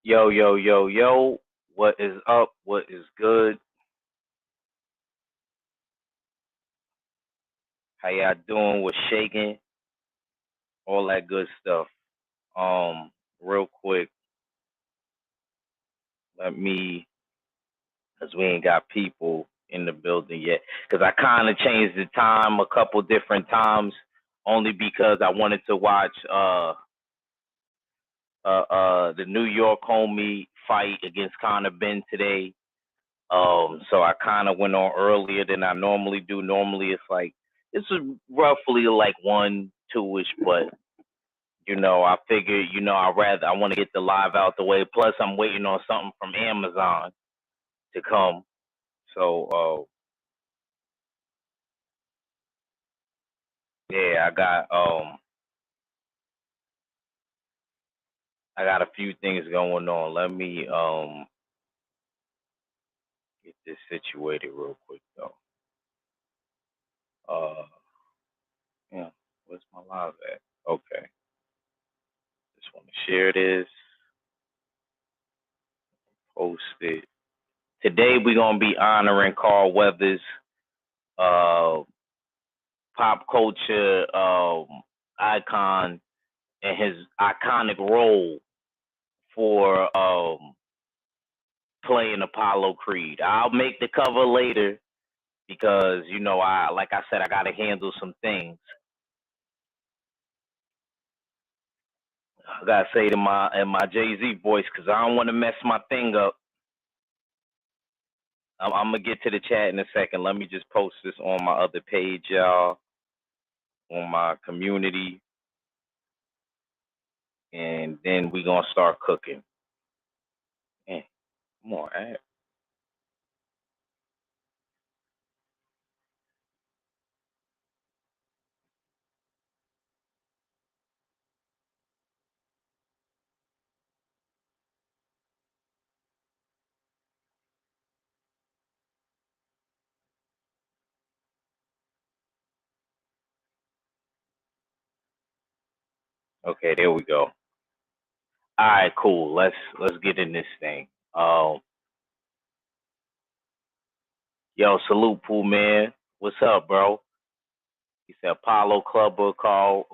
Yo, yo, yo, yo. What is up? What is good? How y'all doing? What's shaking? All that good stuff. Real quick, let me, cause we ain't got people in the building yet. Cause I kind of changed the time a couple different times, only because I wanted to watch the New York homie fight against Conor Ben today. So I kind of went on earlier than I normally do. Normally it's like this is roughly like 1, 2 ish, but I figured, I want to get the live out the way. Plus, I'm waiting on something from Amazon to come. So yeah, I got a few things going on. Let me get this situated real quick though. Uh, yeah, where's my live at? Okay, just want to share this, post it. Today we're gonna be honoring Carl Weathers, uh, pop culture icon, and his iconic role for playing Apollo Creed. I'll make the cover later because I like I said I gotta handle some things. I gotta say it in my Jay-Z voice because I don't want to mess my thing up. I'm gonna get to the chat in a second. Let me just post this on my other page, y'all, on my community, and then we gonna start cooking. Man, come on, Ad. Okay, there we go. All right, cool. Let's get in this thing. Um, Yo, salute, Pooh man. What's up, bro? He said Apollo Club will call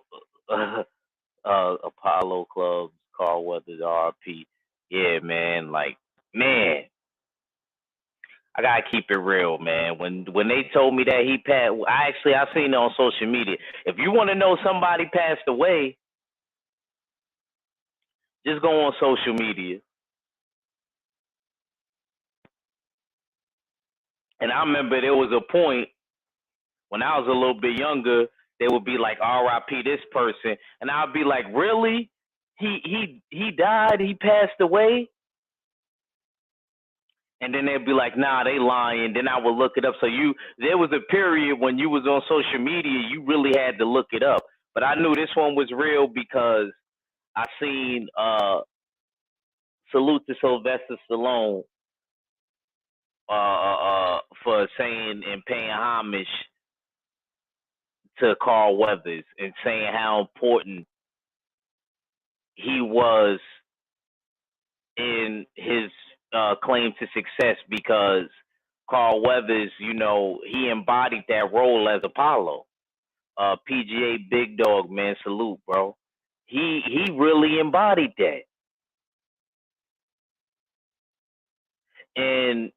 Apollo Club call what the RP. Yeah, man. Like, man, I gotta keep it real, man. When they told me that he passed, I seen it on social media. If you want to know somebody passed away, just go on social media. And I remember there was a point when I was a little bit younger, they would be like R.I.P. this person, and I'd be like, really? He died. He passed away. And then they'd be like, nah, they lying. Then I would look it up. So there was a period when you was on social media, you really had to look it up. But I knew this one was real because I seen salute to Sylvester Stallone for saying and paying homage to Carl Weathers and saying how important he was in his claim to success because Carl Weathers, he embodied that role as Apollo. PGA Big Dog, man, salute, bro. He really embodied that. And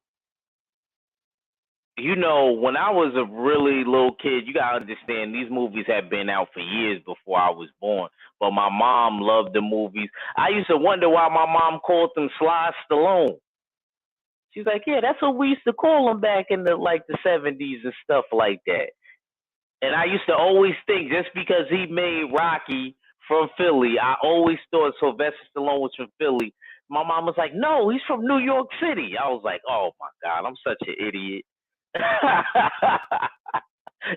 when I was a really little kid, you gotta understand these movies had been out for years before I was born. But my mom loved the movies. I used to wonder why my mom called them Sly Stallone. She's like, yeah, that's what we used to call him back in the 70s and stuff like that. And I used to always think just because he made Rocky from Philly, I always thought Sylvester Stallone was from Philly. My mom was like, no, he's from New York City. I was like, oh my God, I'm such an idiot.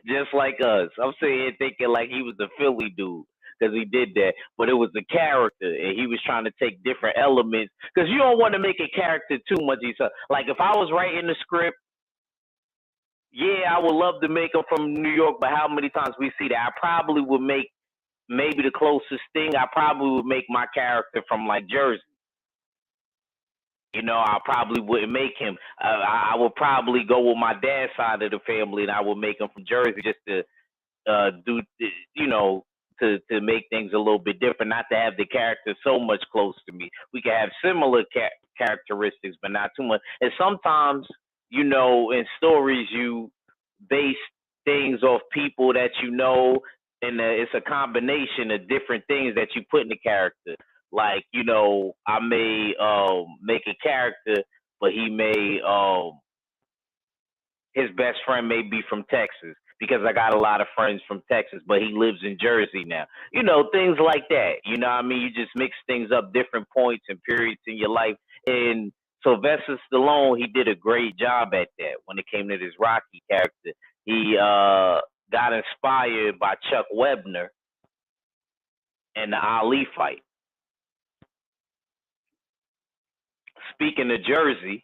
Just like us. I'm sitting here thinking like he was a Philly dude because he did that, but it was a character and he was trying to take different elements because you don't want to make a character too much. Like if I was writing the script, yeah, I would love to make him from New York, but how many times we see that? I probably would make maybe the closest thing. I probably would make my character from like Jersey. I probably wouldn't make him. I would probably go with my dad's side of the family, and I would make him from Jersey just to do, you know, to make things a little bit different. Not to have the character so much close to me. We can have similar characteristics, but not too much. And sometimes, in stories you base things off people that and it's a combination of different things that you put in the character. Like, I may make a character, but he may his best friend may be from Texas because I got a lot of friends from Texas, but he lives in Jersey now. Things like that. You know what I mean? You just mix things up, different points and periods in your life. And Sylvester Stallone, he did a great job at that when it came to this Rocky character. He got inspired by Chuck Webner and the Ali fight. Speaking of Jersey,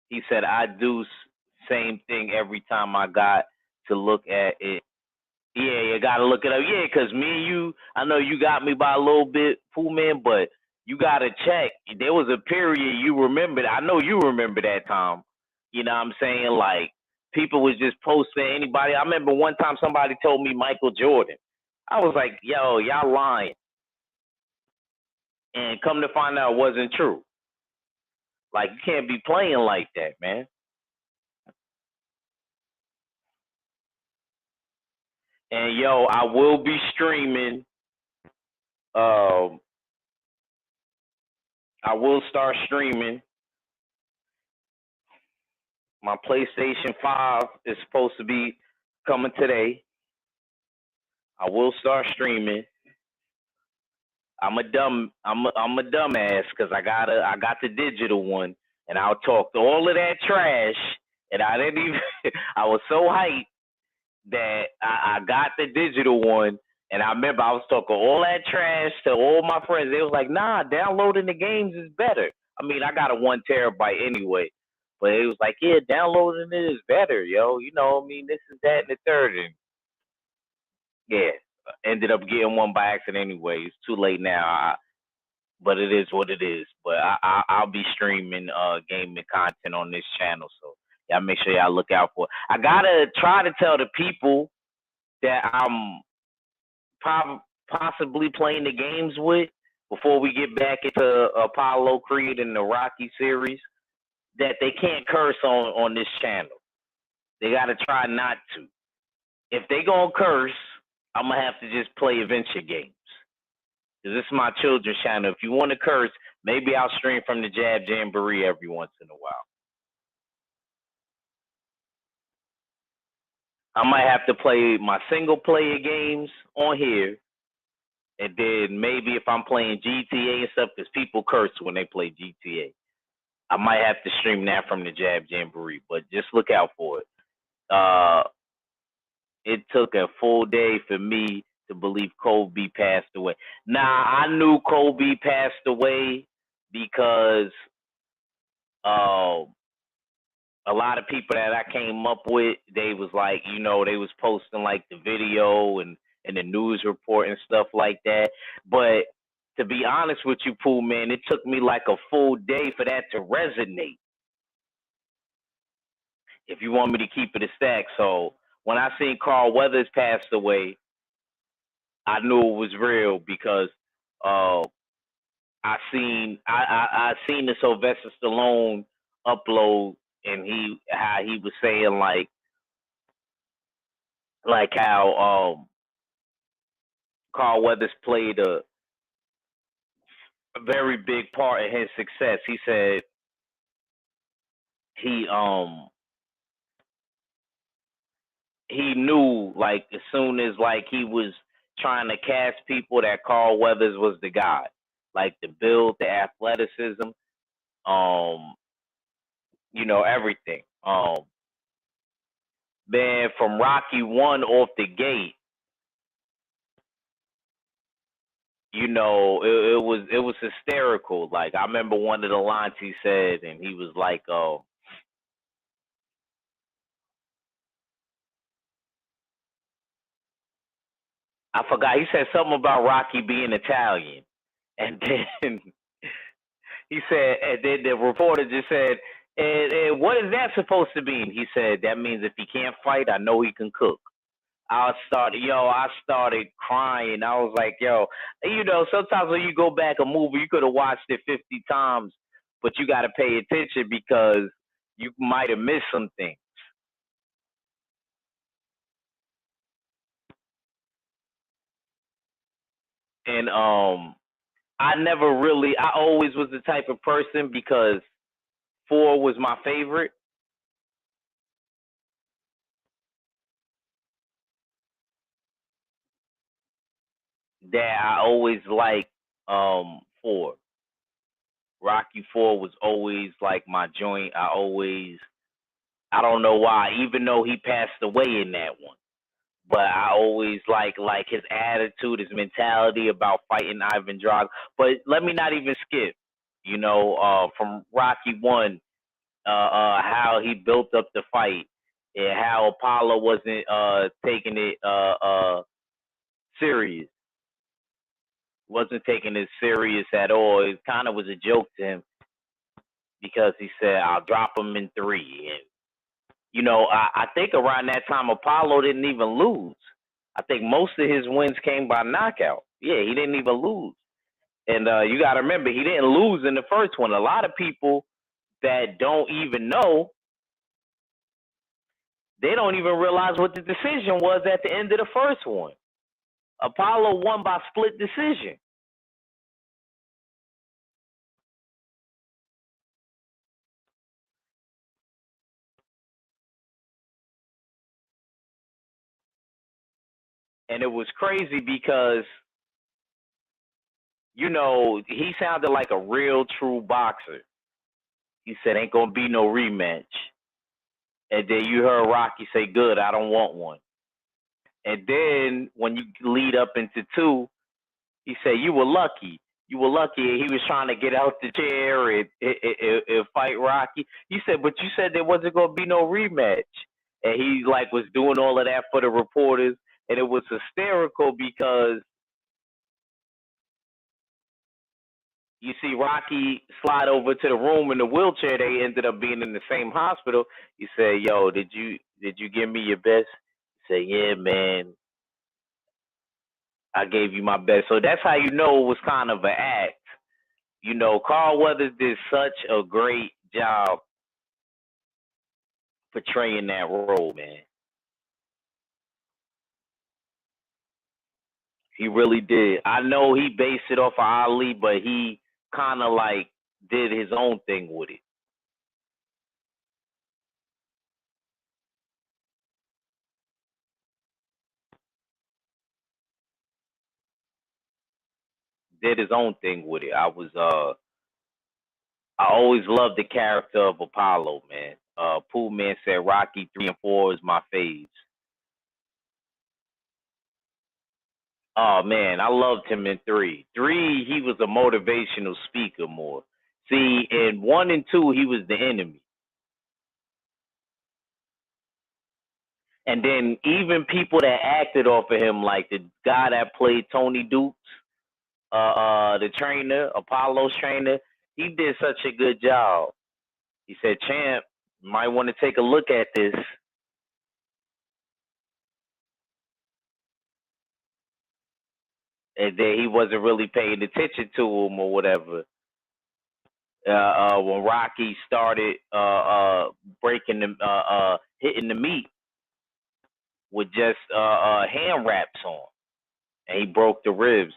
he said, I do same thing every time I got to look at it. Yeah, you got to look it up. Yeah, because me and you, I know you got me by a little bit, Pooh Man, but you got to check. There was a period you remembered. I know you remember that time. You know what I'm saying? Like, people was just posting anybody. I remember one time somebody told me Michael Jordan. I was like, yo, y'all lying. And come to find out it wasn't true. Like, you can't be playing like that, man. And yo, I will be streaming. I will start streaming. My PlayStation 5 is supposed to be coming today. I will start streaming. I'm a dumbass because I got the digital one, and I'll talk all of that trash, and I didn't even. I was so hyped that I got the digital one, and I remember I was talking all that trash to all my friends. They was like, "Nah, downloading the games is better." I mean, I got a 1 terabyte anyway, but it was like, "Yeah, downloading it is better, yo." I mean, this is that and the third, and yeah, ended up getting one by accident anyway. It's too late now, but it is what it is. But I'll be streaming gaming content on this channel, so y'all make sure y'all look out for it. I gotta try to tell the people that I'm possibly playing the games with before we get back into Apollo Creed and the Rocky series, that they can't curse on this channel. They got to try not to. If they gonna curse, I'm gonna have to just play adventure games. Cause this is my children's channel. If you want to curse, maybe I'll stream from the Jab Jamboree every once in a while. I might have to play my single player games on here, and then maybe if I'm playing GTA and stuff, because people curse when they play GTA, I might have to stream that from the Jab Jamboree. But just look out for it. It took a full day for me to believe Kobe passed away. Now, I knew Kobe passed away because a lot of people that I came up with, they was like, they was posting like the video and the news report and stuff like that. But to be honest with you, Pooh Man, it took me like a full day for that to resonate. If you want me to keep it a stack. So when I seen Carl Weathers passed away, I knew it was real because I seen the Sylvester Stallone upload, and how he was saying like how Carl Weathers played a very big part in his success. He said he knew, like, as soon as like he was trying to cast people, that Carl Weathers was the guy. Like the build, the athleticism, everything. Man, from Rocky 1 off the gate, it was hysterical. Like, I remember one of the lines he said, and he was like, I forgot. He said something about Rocky being Italian, and then He said, and then the reporter just said, and what is that supposed to mean? He said, that means if he can't fight, I know he can cook. I started crying. I was like, yo, sometimes when you go back a movie, you could have watched it 50 times, but you got to pay attention because you might have missed some things. And I always was the type of person because four was my favorite. That I always liked four. Rocky Four was always like my joint. I don't know why, even though he passed away in that one. But I always like his attitude, his mentality about fighting Ivan Drago. But let me not even skip, from Rocky One, how he built up the fight and how Apollo wasn't taking it serious, wasn't taking it serious at all. It kind of was a joke to him because he said, "I'll drop him in three." And I think around that time Apollo didn't even lose. I think most of his wins came by knockout. Yeah, he didn't even lose. And you got to remember, he didn't lose in the first one. A lot of people that don't even know, they don't even realize what the decision was at the end of the first one. Apollo won by split decision. And it was crazy because, he sounded like a real true boxer. He said, ain't going to be no rematch. And then you heard Rocky say, good, I don't want one. And then when you lead up into two, he said, you were lucky. You were lucky. He was trying to get out the chair and fight Rocky. He said, but you said there wasn't going to be no rematch. And he was doing all of that for the reporters. And it was hysterical because you see Rocky slide over to the room in the wheelchair. They ended up being in the same hospital. He said, yo, did you give me your best? He said, yeah, man. I gave you my best. So that's how you know it was kind of an act. Carl Weathers did such a great job portraying that role, man. He really did. I know he based it off of Ali, but he kind of did his own thing with it. Did his own thing with it. I always loved the character of Apollo, man. Pooh Man said Rocky 3 and 4 is my faves. Oh man, I loved him in three. Three, he was a motivational speaker more. See, in 1 and 2, he was the enemy. And then even people that acted off of him, like the guy that played Tony Dukes, the trainer, Apollo's trainer, he did such a good job. He said, Champ, you might want to take a look at this. And then he wasn't really paying attention to him or whatever. When Rocky started breaking the hitting the meat with just hand wraps on, and he broke the ribs.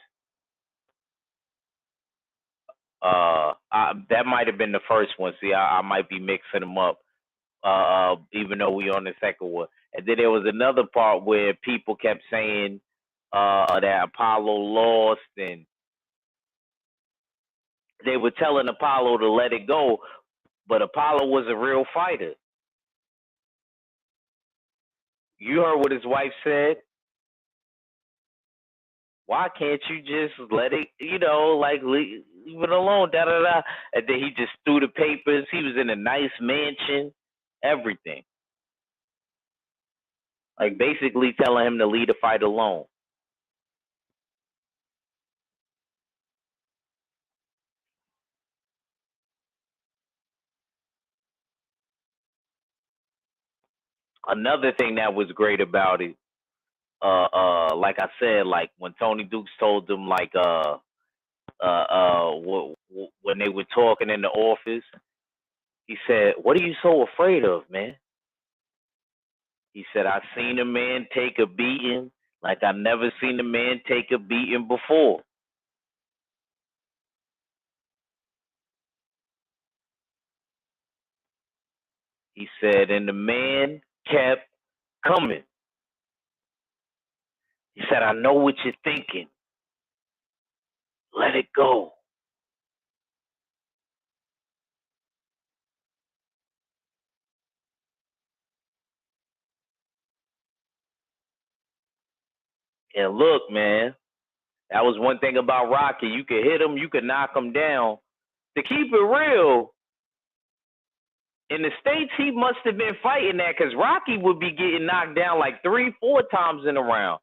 That might have been the first one. See, I might be mixing them up, even though we on the second one. And then there was another part where people kept saying that Apollo lost, and they were telling Apollo to let it go, but Apollo was a real fighter. You heard what his wife said. Why can't you just let it, leave it alone, da da da. And then he just threw the papers. He was in a nice mansion, everything. Like basically telling him to leave the fight alone. Another thing that was great about it, like I said, like when Tony Dukes told them, like, when they were talking in the office, he said, "What are you so afraid of, man?" He said, "I seen a man take a beating like I never seen a man take a beating before." He said, and the man kept coming. He said, "I know what you're thinking. Let it go." And look, man, that was one thing about Rocky. You could hit him, you could knock him down. To keep it real, in the States, he must have been fighting that because Rocky would be getting knocked down like 3, 4 times in a round.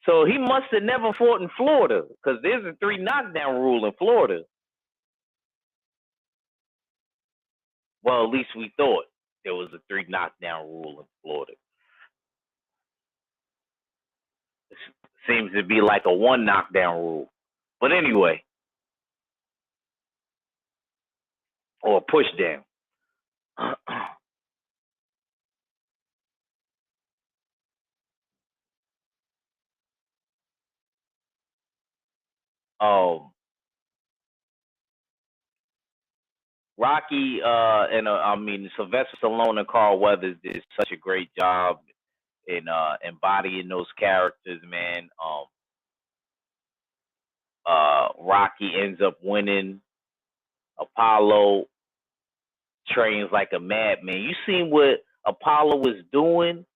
So he must have never fought in Florida because there's a 3 knockdown rule in Florida. Well, at least we thought there was a 3 knockdown rule in Florida. It seems to be like a 1 knockdown rule. But anyway, or a push down. um, Rocky, and I mean Sylvester Stallone and Carl Weathers did such a great job in embodying those characters, man. Rocky ends up winning. Apollo trains like a madman. You seen what Apollo was doing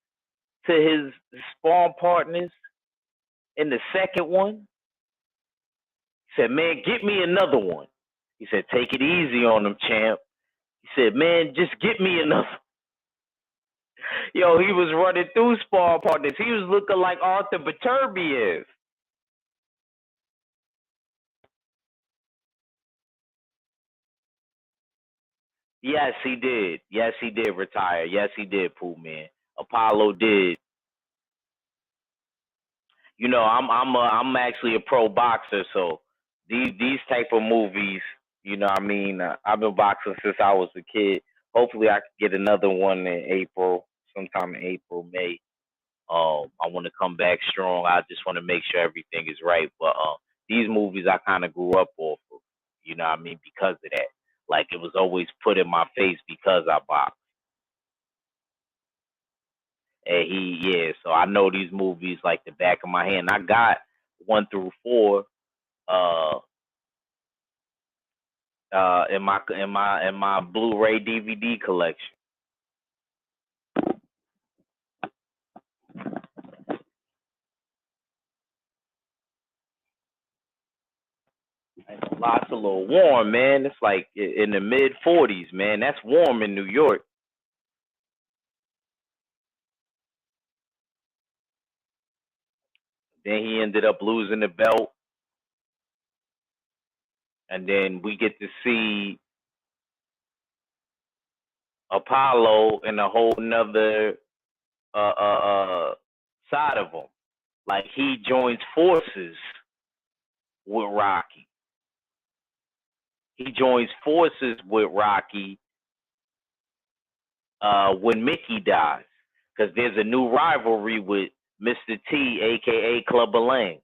to his spawn partners in the second one? He said, "Man, get me another one." He said, "Take it easy on them, champ." He said, "Man, just get me another." Yo, he was running through spawn partners. He was looking like Arthur Baturbiev. Yes, he did. Yes, he did retire. Yes, he did, Pooh Man. Apollo did. You know, I'm actually a pro boxer, so these type of movies, you know, I mean, I've been boxing since I was a kid. Hopefully, I could get another one in April, sometime in April, May. I want to come back strong. I just want to make sure everything is right. But these movies I kind of grew up off of, you know what I mean, because of that. Like it was always put in my face because I boxed. And yeah, so I know these movies like the back of my hand. I got 1 through 4 uh in my Blu-ray DVD collection. It's a little warm, man. It's like in the mid 40s, man. That's warm in New York. Then he ended up losing the belt, and then we get to see Apollo in a whole nother side of him. Like he joins forces with Rocky. He joins forces with Rocky when Mickey dies, because there's a new rivalry with Mr. T, aka Clubber Lang.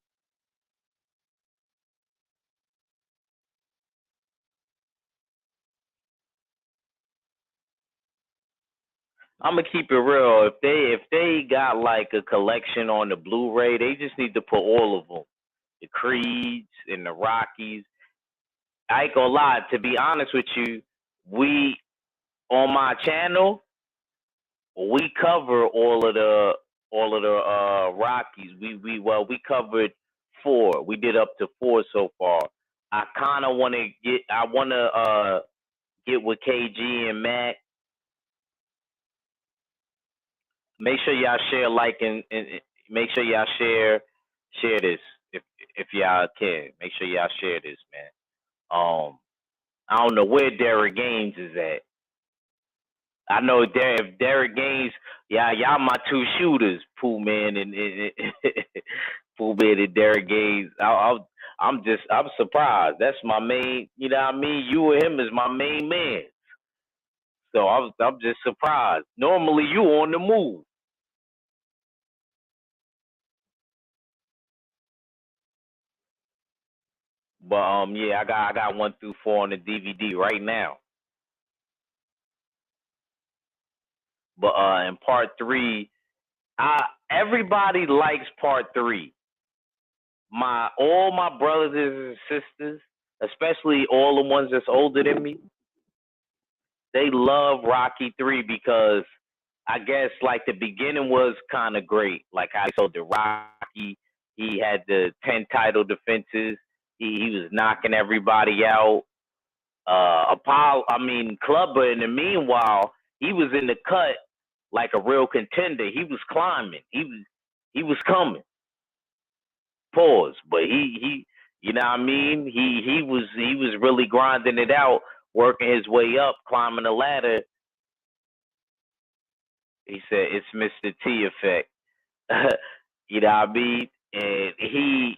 I'm gonna keep it real. If they got like a collection on the Blu-ray, they just need to put all of them, the Creeds and the Rockies. I ain't gonna lie. To be honest with you, we on my channel we cover all of the Rockies. We covered 4. We did up to 4 so far. I kind of want to get. I want to get with KG and Mac. Make sure y'all share, like, and make sure y'all share this if y'all can. Make sure y'all share this, man. I don't know where Derek Gaines is at. I know if Derek Gaines, yeah, y'all my two shooters, Pooh Man and Pooh Man and Derek Gaines. I'm surprised. That's my main. You know what I mean? You and him is my main man. So I'm just surprised. Normally you on the move, but yeah, I got 1 through 4 on the DVD right now. But in part three, I everybody likes part three. My all my brothers and sisters, especially all the ones that's older than me, they love Rocky 3 because I guess like the beginning was kind of great. Like I told the Rocky, he had the 10 title defenses. He was knocking everybody out. Clubber in the meanwhile, he was in the cut like a real contender. He was climbing. He was coming. Pause. But he you know what I mean? He was really grinding it out, working his way up, climbing the ladder. He said it's Mr. T effect. You know what I mean? And he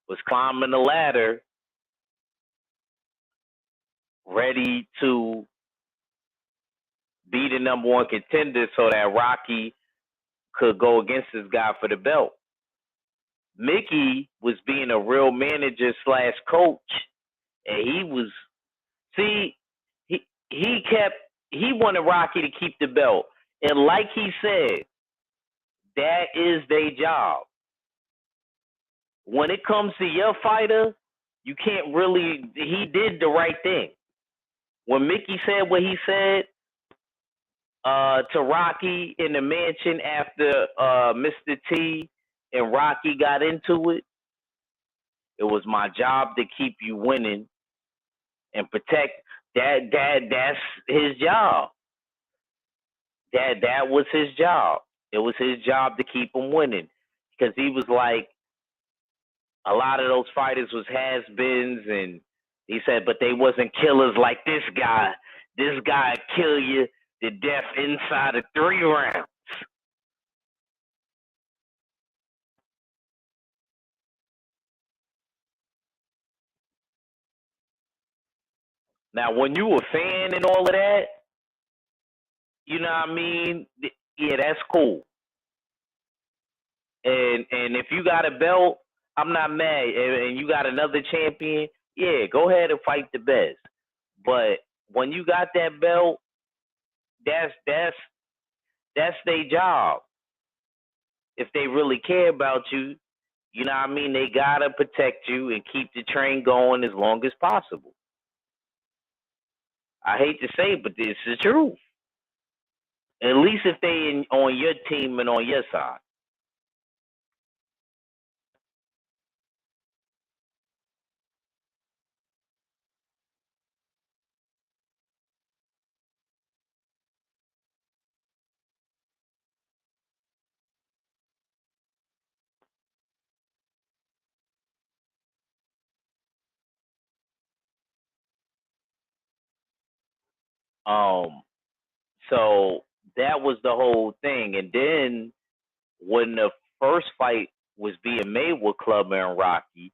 was climbing the ladder, ready to be the number one contender so that Rocky could go against this guy for the belt. Mickey was being a real manager slash coach, and he was see he kept he wanted Rocky to keep the belt, and like he said, that is their job. When it comes to your fighter, you can't really. He did the right thing. When Mickey said what he said to Rocky in the mansion after Mr. T and Rocky got into it, it was my job to keep you winning and protect that. That's his job. That was his job. It was his job to keep him winning because he was like a lot of those fighters was has-beens, and he said, but they wasn't killers like this guy. This guy kill you to death inside of 3 rounds. Now, when you a fan and all of that, you know what I mean? Yeah, that's cool. And if you got a belt, I'm not mad. And you got another champion, yeah, go ahead and fight the best. But when you got that belt, that's that's that's their job. If they really care about you, you know what I mean? They gotta protect you and keep the train going as long as possible. I hate to say it, but this is the truth. At least if they on your team and on your side. Um, so that was the whole thing. And then when the first fight was being made with Clubber and Rocky,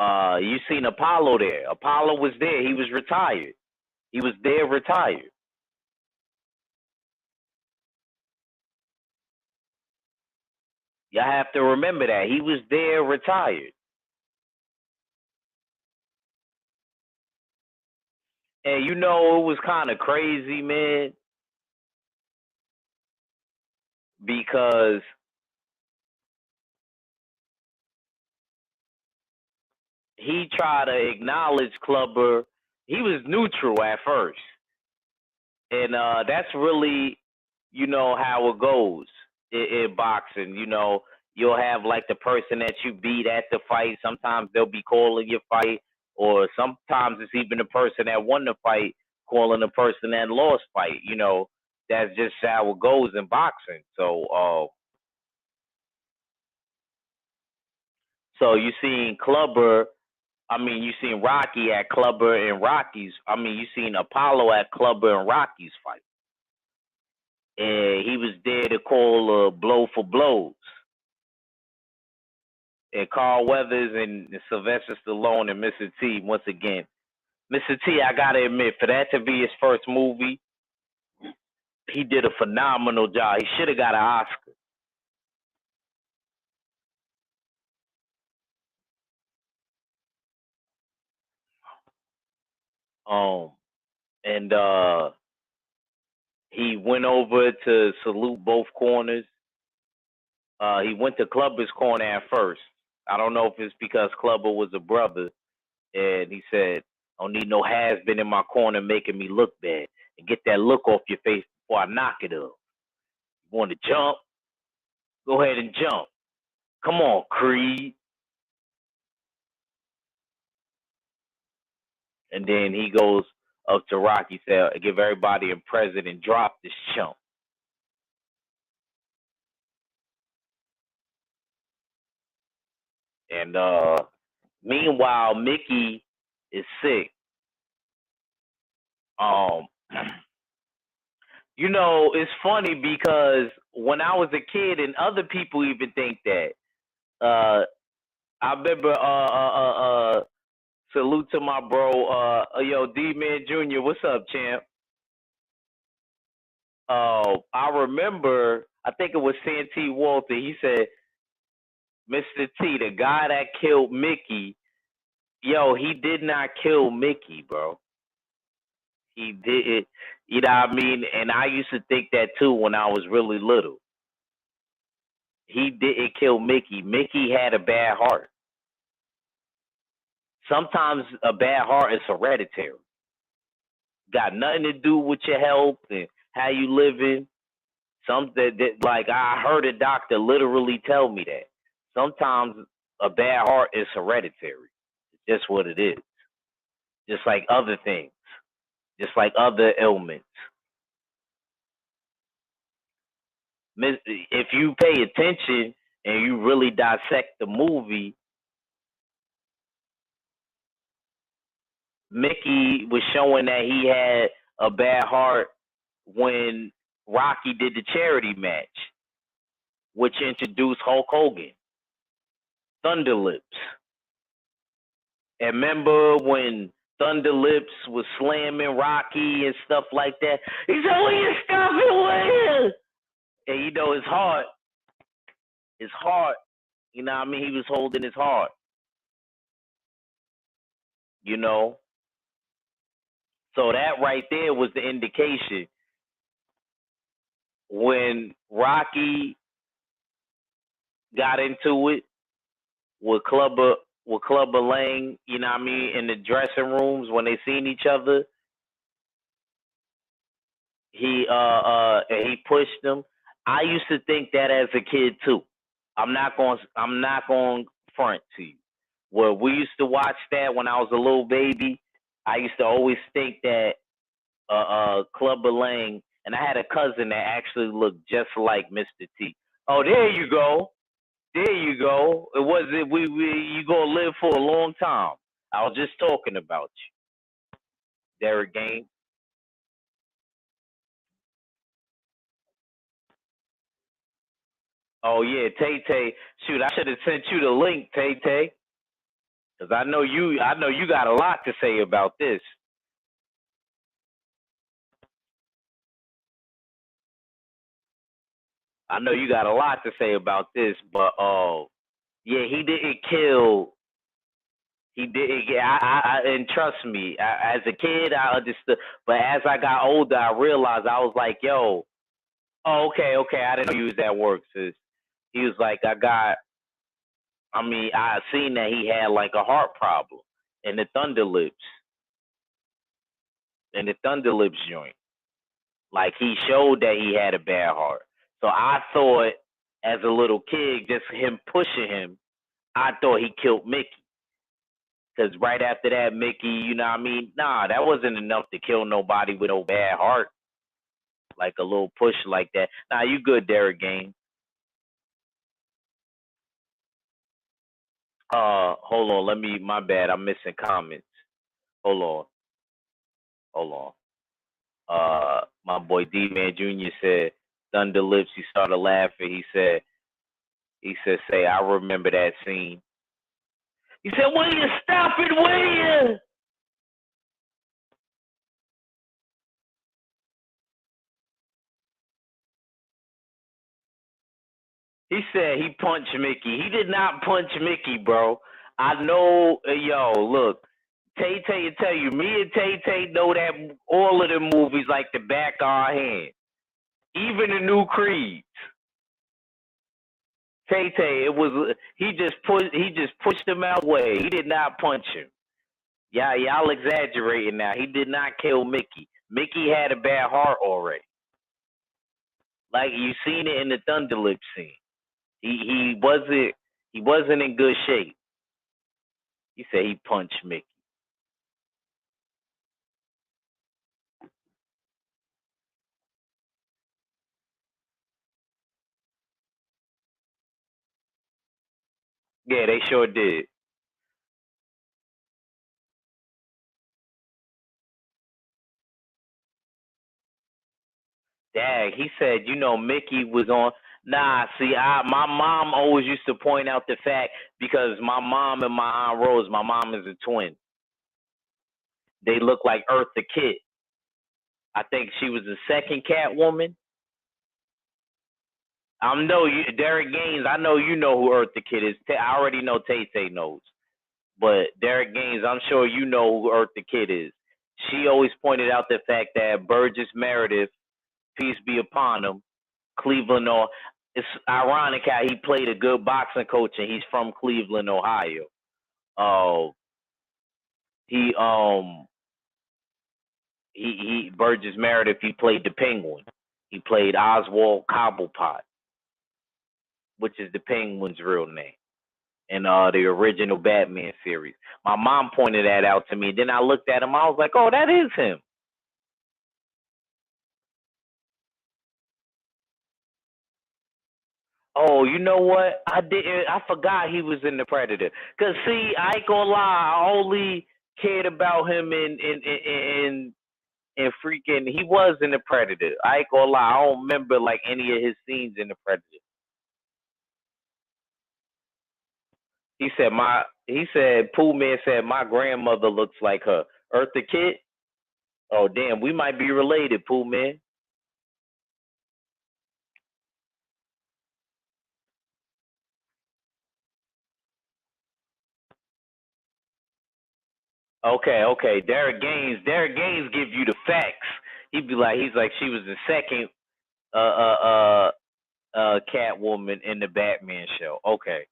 you seen Apollo there. Apollo was there. He was retired. He was there retired. Y'all have to remember that. He was there retired. And you know it was kind of crazy, man, because he tried to acknowledge Clubber. He was neutral at first. And that's really, how it goes in boxing. You'll have like the person that you beat at the fight. Sometimes they'll be calling your fight, or sometimes it's even the person that won the fight calling the person that lost fight. That's just how it goes in boxing. So you seen Clubber. I mean, you seen Rocky at Clubber and Rocky's. I mean, you seen Apollo at Clubber and Rocky's fight. And he was there to call blow for blows. And Carl Weathers and Sylvester Stallone and Mr. T, once again. Mr. T, I gotta admit, for that to be his first movie, he did a phenomenal job. He should have got an Oscar. And he went over to salute both corners. He went to Clubber's corner at first. I don't know if it's because Clubber was a brother, and he said, "I don't need no has been in my corner making me look bad, and get that look off your face before I knock it up. You want to jump? Go ahead and jump. Come on, Creed." And then he goes up to Rocky, said, "Give everybody a present and drop this chump." And meanwhile, Mickey is sick. Um, it's funny because when I was a kid, and other people even think that. I remember. Salute to my bro. Yo, D Man Jr. What's up, champ? I remember. I think it was Santee Walter. He said, "Mr. T, the guy that killed Mickey, yo, he did not kill Mickey, bro. He did it. You know what I mean?" And I used to think that too when I was really little. He didn't kill Mickey. Mickey had a bad heart. Sometimes a bad heart is hereditary. Got nothing to do with your health and how you living. Something that like I heard a doctor literally tell me that. Sometimes a bad heart is hereditary. It's just what it is. Just like other things. Just like other ailments. If you pay attention and you really dissect the movie, Mickey was showing that he had a bad heart when Rocky did the charity match, which introduced Hulk Hogan, Thunder Lips. And remember when Thunder Lips was slamming Rocky and stuff like that? He said, "Will you stop it, will you?" And his heart, you know what I mean? He was holding his heart, you know? So that right there was the indication. When Rocky got into it with Clubber Lang, you know what I mean, in the dressing rooms when they seen each other, he pushed him. I used to think that as a kid too. I'm not going front to you. Well, we used to watch that when I was a little baby. I used to always think that Clubber Lang, and I had a cousin that actually looked just like Mr. T. Oh, there you go. There you go. It was it. We you gonna live for a long time. I was just talking about you, Derek Game. Oh yeah, Tay Tay. Shoot, I should have sent you the link, Tay Tay, because I know you. I know you got a lot to say about this. I know you got a lot to say about this, but yeah, he didn't kill. He didn't. Yeah, and trust me, as a kid, I understood, but as I got older, I realized I was like, yo, oh, okay, okay, I didn't know you was that work, sis. He was like, I mean, I seen that he had like a heart problem in the Thunder Lips, in the Thunder Lips joint. Like he showed that he had a bad heart. So I thought, as a little kid, just him pushing him, I thought he killed Mickey. Because right after that, Mickey, you know what I mean? Nah, that wasn't enough to kill nobody with a bad heart. Like a little push like that. Nah, you good, Derek Game. Hold on. My bad. I'm missing comments. Hold on. Hold on. My boy D Man Jr. said, Thunder Lips. He started laughing. He said, say, I remember that scene. He said, will you stop it, will you? He said he punched Mickey. He did not punch Mickey, bro. I know, yo, look, Tay Tay will tell you, me and Tay Tay know that all of the movies like the back of our hand. Even the new Creeds. Tay Tay, he just pushed him out way. He did not punch him. Yeah, y'all exaggerating now. He did not kill Mickey. Mickey had a bad heart already. Like you seen it in the Thunderlip scene. He wasn't in good shape. He said he punched Mickey. Yeah, they sure did. Dag, he said, Mickey was on. Nah, see, my mom always used to point out the fact because my mom and my Aunt Rose, my mom is a twin. They look like Eartha Kitt. I think she was the second Catwoman. I know you, Derek Gaines. I know you know who Eartha Kitt is. I already know Tay Tay knows, but Derek Gaines, I'm sure you know who Eartha Kitt is. She always pointed out the fact that Burgess Meredith, peace be upon him, Cleveland, or it's ironic how he played a good boxing coach and he's from Cleveland, Ohio. Uh, he Burgess Meredith. He played the Penguin. He played Oswald Cobblepot, which is the Penguin's real name in the original Batman series. My mom pointed that out to me. Then I looked at him. I was like, oh, that is him. Oh, you know what? I forgot he was in the Predator. Cause see, I ain't gonna lie. I only cared about him in freaking. He was in the Predator. I ain't gonna lie. I don't remember like any of his scenes in the Predator. He said Pooh Man said my grandmother looks like her. Eartha Kitt. Oh damn, we might be related, Pooh Man. Okay. Derek Gaines give you the facts. He's like she was the second uh uh Catwoman in the Batman show. Okay.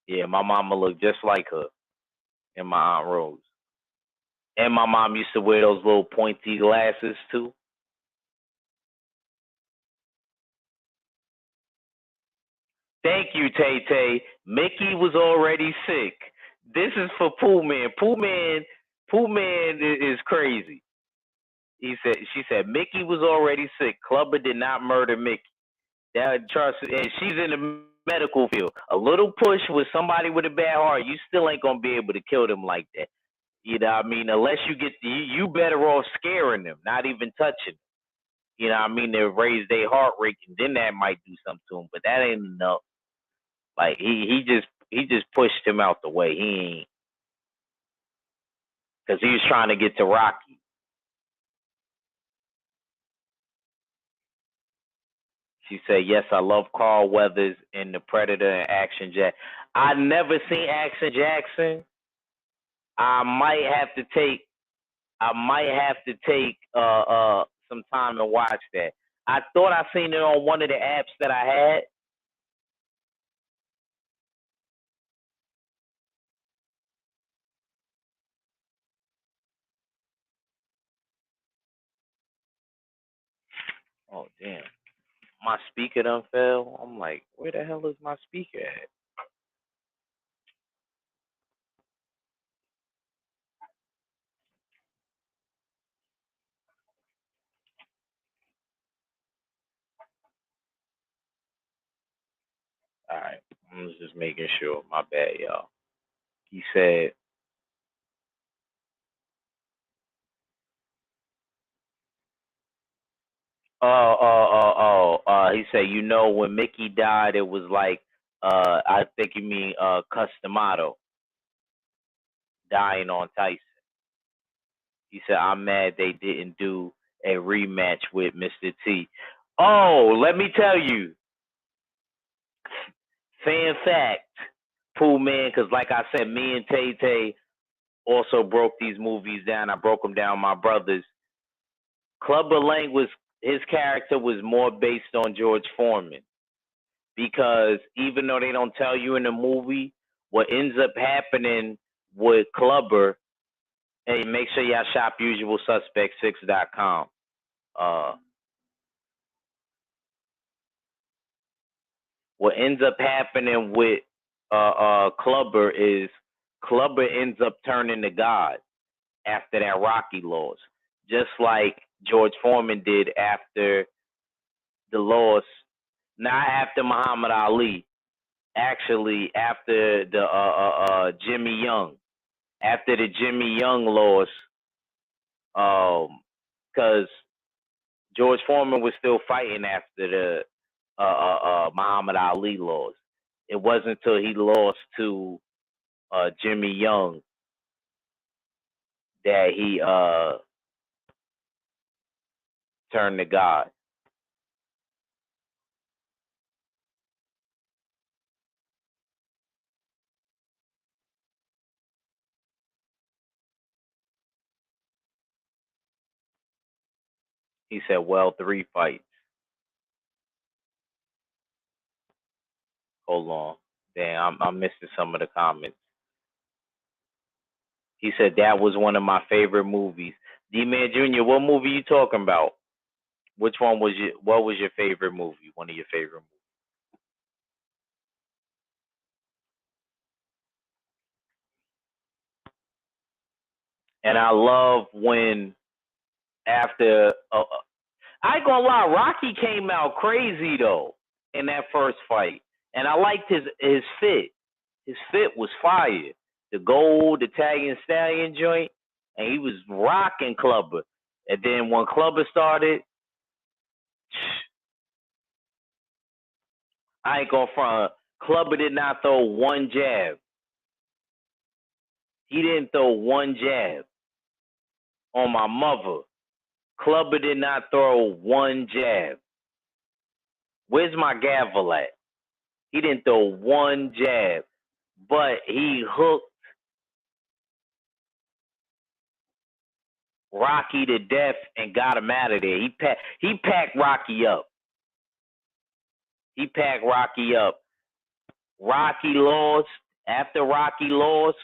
Yeah, my mama looked just like her and my Aunt Rose. And my mom used to wear those little pointy glasses too. Thank you, Tay Tay. Mickey was already sick. This is for Pooh Man. Pooh Man is crazy. She said Mickey was already sick. Clubber did not murder Mickey. That trust, and she's in the medical field. A little push with somebody with a bad heart, you still ain't gonna be able to kill them like that. You know what I mean? Unless you better off scaring them, not even touching them. You know what I mean? To raise their heart rate, and then that might do something to them. But that ain't enough. Like he just pushed him out the way. He ain't because he was trying to get to Rocky. She said, "Yes, I love Carl Weathers in The Predator and Action Jack." I never seen Action Jackson. I might have to take some time and watch that. I thought I seen it on one of the apps that I had. Oh damn. My speaker done fell. I'm like, where the hell is my speaker at? All right. I'm just making sure. My bad, y'all. He said, he said, when Mickey died, it was like, I think you mean, Customato dying on Tyson. He said, I'm mad they didn't do a rematch with Mr. T. Oh, let me tell you, fan fact, Pooh Man, because like I said, me and Tay Tay also broke these movies down. I broke them down, my brothers. Clubber Lang his character was more based on George Foreman, because even though they don't tell you in the movie, what ends up happening with Clubber, hey, make sure y'all shop usualsuspect6.com. What ends up happening with Clubber is Clubber ends up turning to God after that Rocky loss, just like George Foreman did after the loss, not after Muhammad Ali, actually after the Jimmy Young, after the Jimmy Young loss, because George Foreman was still fighting after the Muhammad Ali loss. It wasn't until he lost to Jimmy Young that he turned to God. He said, well, 3 fights. Hold on. Damn, I'm missing some of the comments. He said that was one of my favorite movies. D-Man Jr., what movie you talking about? Which one was what was your favorite movie? One of your favorite movies? And I love when after I ain't gonna lie, Rocky came out crazy though in that first fight, and I liked his fit. His fit was fire. The gold Italian stallion joint, and he was rocking Clubber. And then when Clubber started, I ain't gonna front. Clubber did not throw one jab. He didn't throw one jab on my mother. Clubber did not throw one jab. Where's my gavel at? He didn't throw one jab, but he hooked Rocky to death and got him out of there. He packed Rocky up. He packed Rocky up. Rocky lost. After Rocky lost,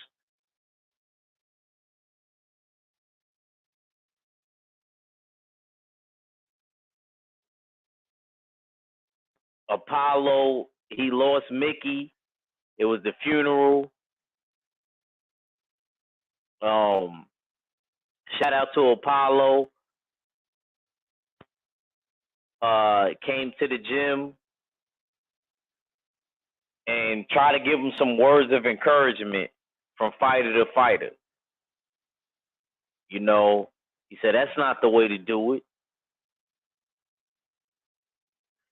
Apollo, he lost Mickey. It was the funeral. Shout out to Apollo. Came to the gym and try to give him some words of encouragement from fighter to fighter. You know, he said, that's not the way to do it.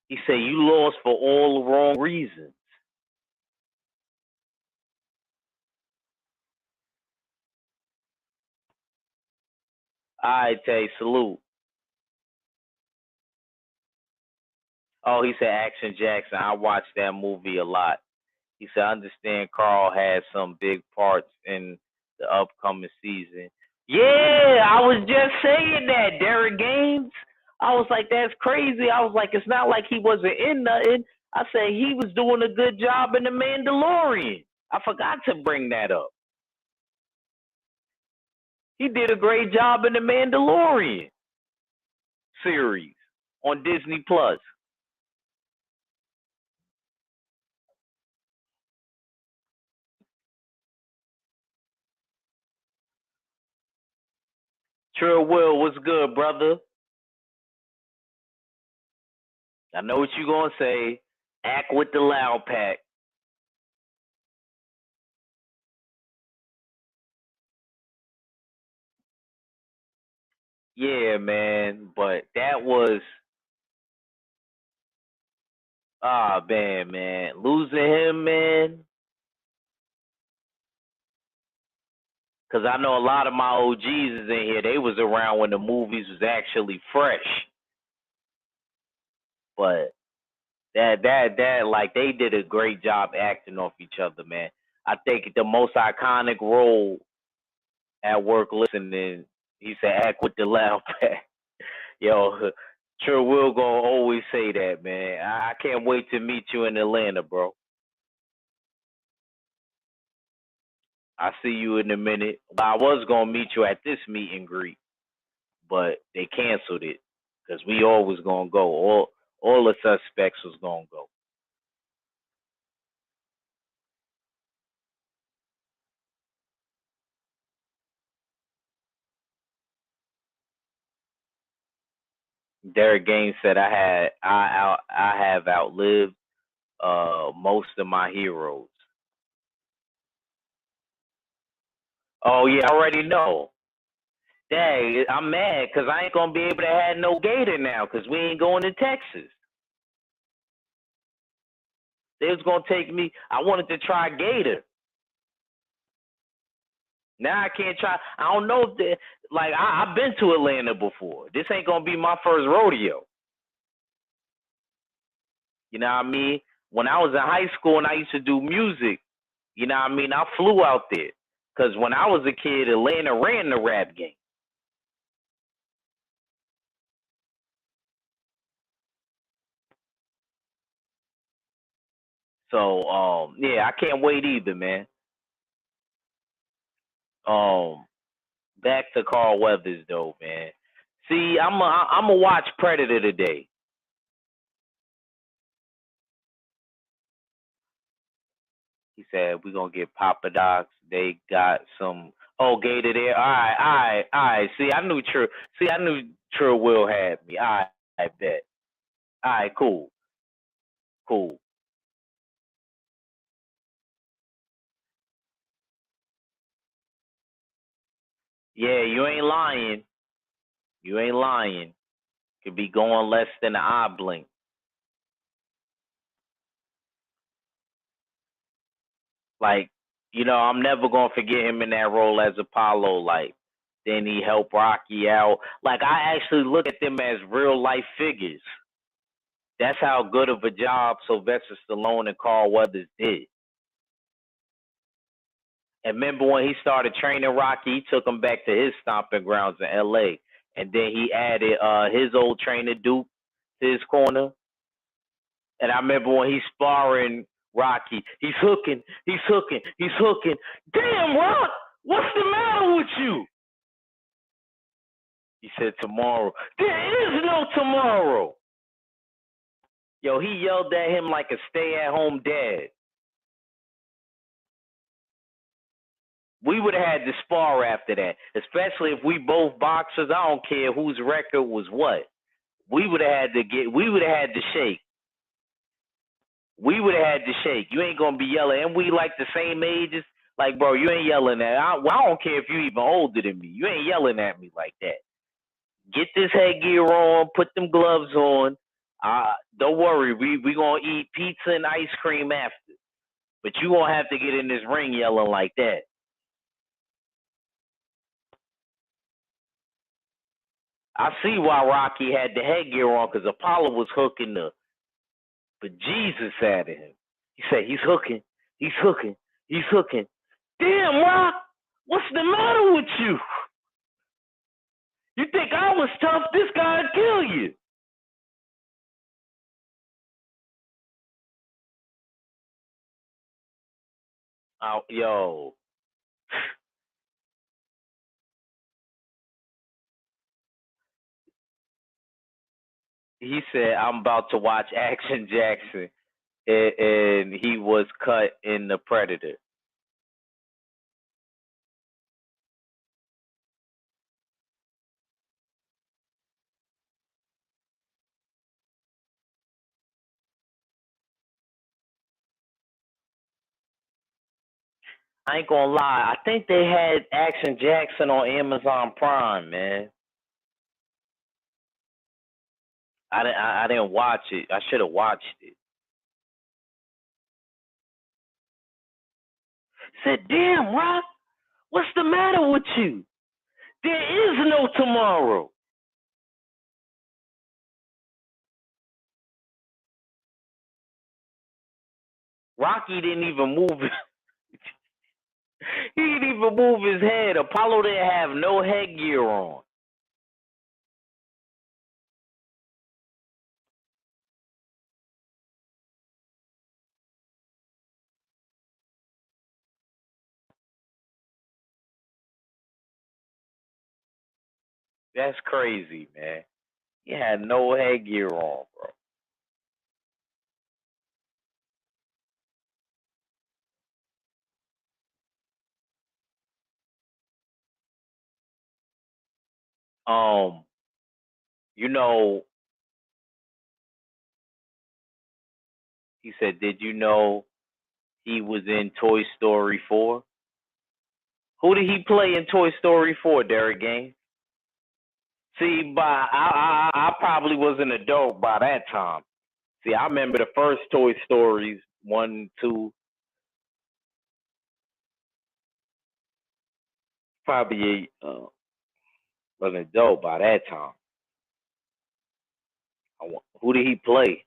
He said, you lost for all the wrong reasons. All right, Tay, salute. Oh, he said Action Jackson. I watched that movie a lot. He said, I understand Carl has some big parts in the upcoming season. Yeah, I was just saying that. Derek Gaines. I was like, that's crazy. I was like, it's not like he wasn't in nothing. I said he was doing a good job in The Mandalorian. I forgot to bring that up. He did a great job in The Mandalorian series on Disney Plus. Trill Will, what's good, brother? I know what you gonna say. Act with the loud pack. Yeah, man. But that was man. Losing him, man. Because I know a lot of my OGs is in here. They was around when the movies was actually fresh. But that like they did a great job acting off each other, man. I think the most iconic role at work listening, he said, act with the loud pack. Yo, sure will gonna always say that, man. I can't wait to meet you in Atlanta, bro. I see you in a minute. I was gonna meet you at this meet and greet, but they canceled it because we all was gonna go. All the suspects was gonna go. Derek Gaines said I have outlived most of my heroes. Oh yeah, I already know. Dang, I'm mad because I ain't gonna be able to have no Gator now because we ain't going to Texas. They was gonna take me. I wanted to try Gator. Now I can't try. I don't know if like I've been to Atlanta before. This ain't gonna be my first rodeo. You know what I mean? When I was in high school and I used to do music, you know what I mean? I flew out there because when I was a kid, Atlanta ran the rap game. So yeah, I can't wait either, man. Um, back to Carl Weathers though, man. See, I'm a watch Predator today. He said we're gonna get Papa Docs. They got some Gator there. All right. See, I knew True. See, I knew True Will have me. All right, I bet. All right, cool. Yeah, you ain't lying. You ain't lying. Could be going less than an eye blink. Like, I'm never gonna forget him in that role as Apollo. Like, then he helped Rocky out. Like, I actually look at them as real life figures. That's how good of a job Sylvester Stallone and Carl Weathers did. And remember when he started training Rocky, he took him back to his stomping grounds in L.A. And then he added his old trainer Duke to his corner. And I remember when he's sparring Rocky, he's hooking. Damn, Rock, what's the matter with you? He said tomorrow. There is no tomorrow. Yo, he yelled at him like a stay-at-home dad. We would have had to spar after that, especially if we both boxers. I don't care whose record was what. We would have had to shake. We would have had to shake. You ain't gonna be yelling, and we like the same ages. Like, bro, you ain't yelling at. I don't care if you even older than me. You ain't yelling at me like that. Get this headgear on. Put them gloves on. Don't worry. We gonna eat pizza and ice cream after. But you gonna have to get in this ring yelling like that. I see why Rocky had the headgear on because Apollo was hooking but Jesus out of him. He said he's hooking, he's hooking. Damn, Rock, what's the matter with you? You think I was tough? This guy'd kill you. Yo, he said I'm about to watch Action Jackson, and he was cut in the Predator. I ain't gonna lie. I think they had Action Jackson on Amazon Prime, man. I didn't watch it. I should have watched it. Said, damn, Rock, what's the matter with you? There is no tomorrow. Rocky didn't even move. He didn't even move his head. Apollo didn't have no headgear on. That's crazy, man. He had no headgear on, bro. You know, he said, did you know he was in Toy Story 4? Who did he play in Toy Story 4, Derek Game? See, I probably was an adult by that time. See, I remember the first Toy Stories, 1, 2, probably was an adult by that time. Who did he play?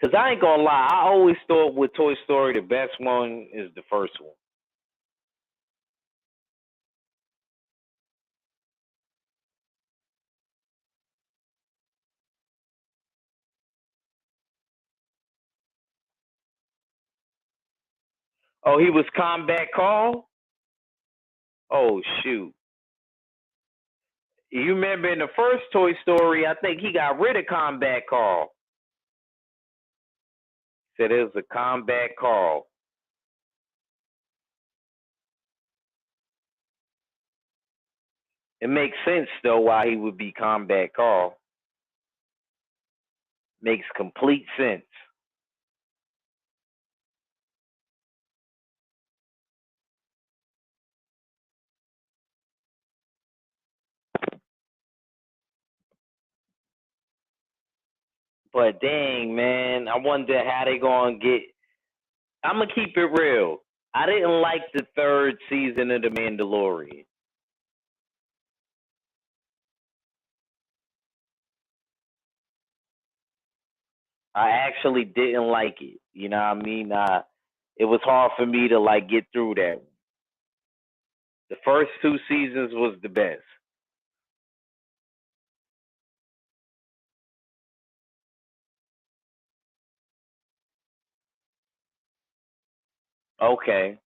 Because I ain't gonna lie, I always thought with Toy Story the best one is the first one. Oh, he was Combat Carl? Oh, shoot. You remember in the first Toy Story, I think he got rid of Combat Carl. Said it was a Combat Carl. It makes sense, though, why he would be Combat Carl. Makes complete sense. But dang, man, I wonder how they gonna get. I'm gonna keep it real. I didn't like the third season of The Mandalorian. I actually didn't like it. You know what I mean? It was hard for me to like get through that. The first two seasons was the best. Okay.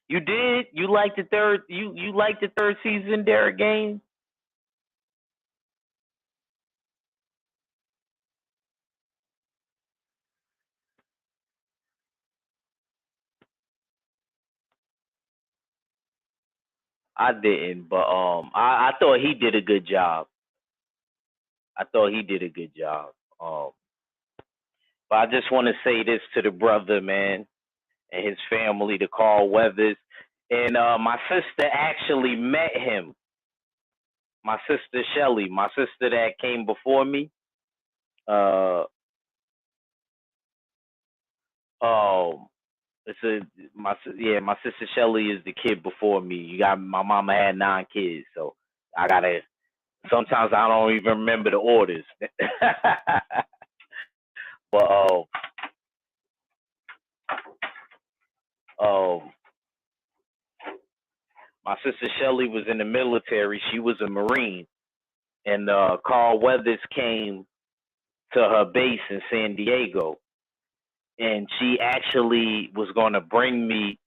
You did? You liked the third? You liked the third season, Derek Game? I didn't, but I thought he did a good job. I thought he did a good job. Um, but I just want to say this to the brother, man, and his family, to Carl Weathers, and my sister actually met him. My sister Shelly, my sister that came before me. Uh, um, it's a my sister Shelly is the kid before me. You got my mama had 9 kids, so I gotta. Sometimes I don't even remember the orders. But um, my sister Shelly was in the military. She was a Marine, and Carl Weathers came to her base in San Diego, and she actually was going to bring me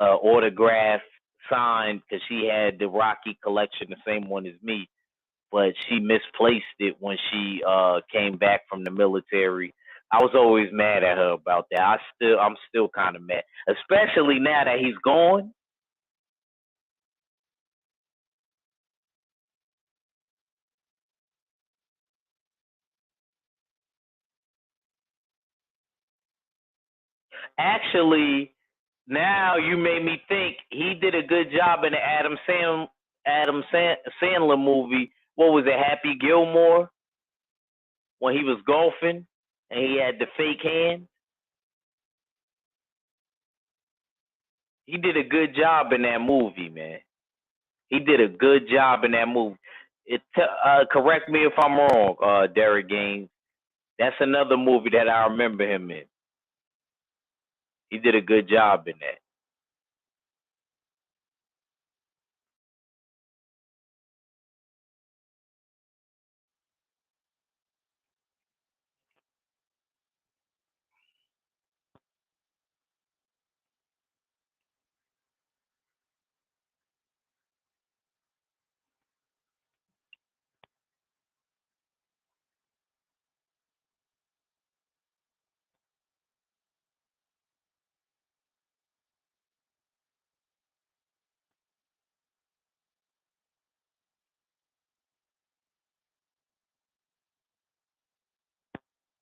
autograph signed because she had the Rocky collection, the same one as me, but she misplaced it when she came back from the military. I was always mad at her about that. I'm still kind of mad, especially now that he's gone. Actually, now you made me think he did a good job in the Sandler movie. what was it, Happy Gilmore, when he was golfing and he had the fake hand. He did a good job in that movie, man. He did a good job in that movie. Correct me if I'm wrong, Derek Gaines. That's another movie that I remember him in. He did a good job in that.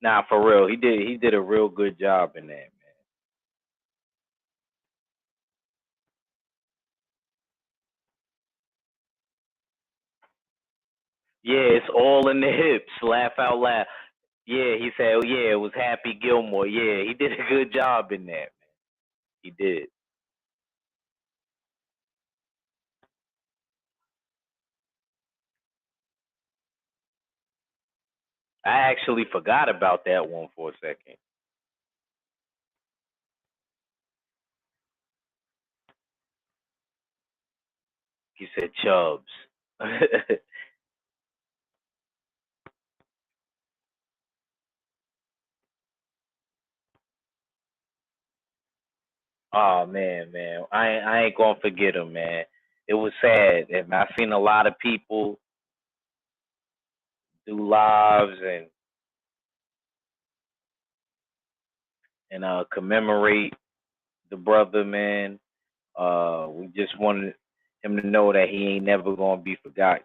Nah, for real, he did a real good job in that, man. Yeah, it's all in the hips. Laugh out loud. Yeah, he said, oh, yeah, it was Happy Gilmore. Yeah, he did a good job in that, man. He did. I actually forgot about that one for a second. He said Chubbs. Oh man, I ain't gonna forget him, man. It was sad, and I seen a lot of people do lives and commemorate the brother, man. We just wanted him to know that he ain't never gonna be forgotten.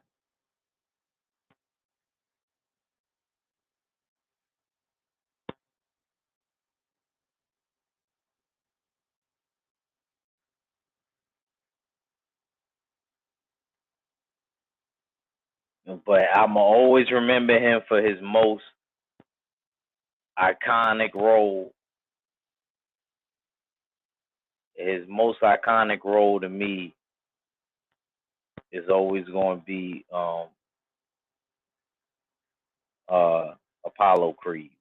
But I'ma always remember him for his most iconic role. His most iconic role to me is always going to be Apollo Creed.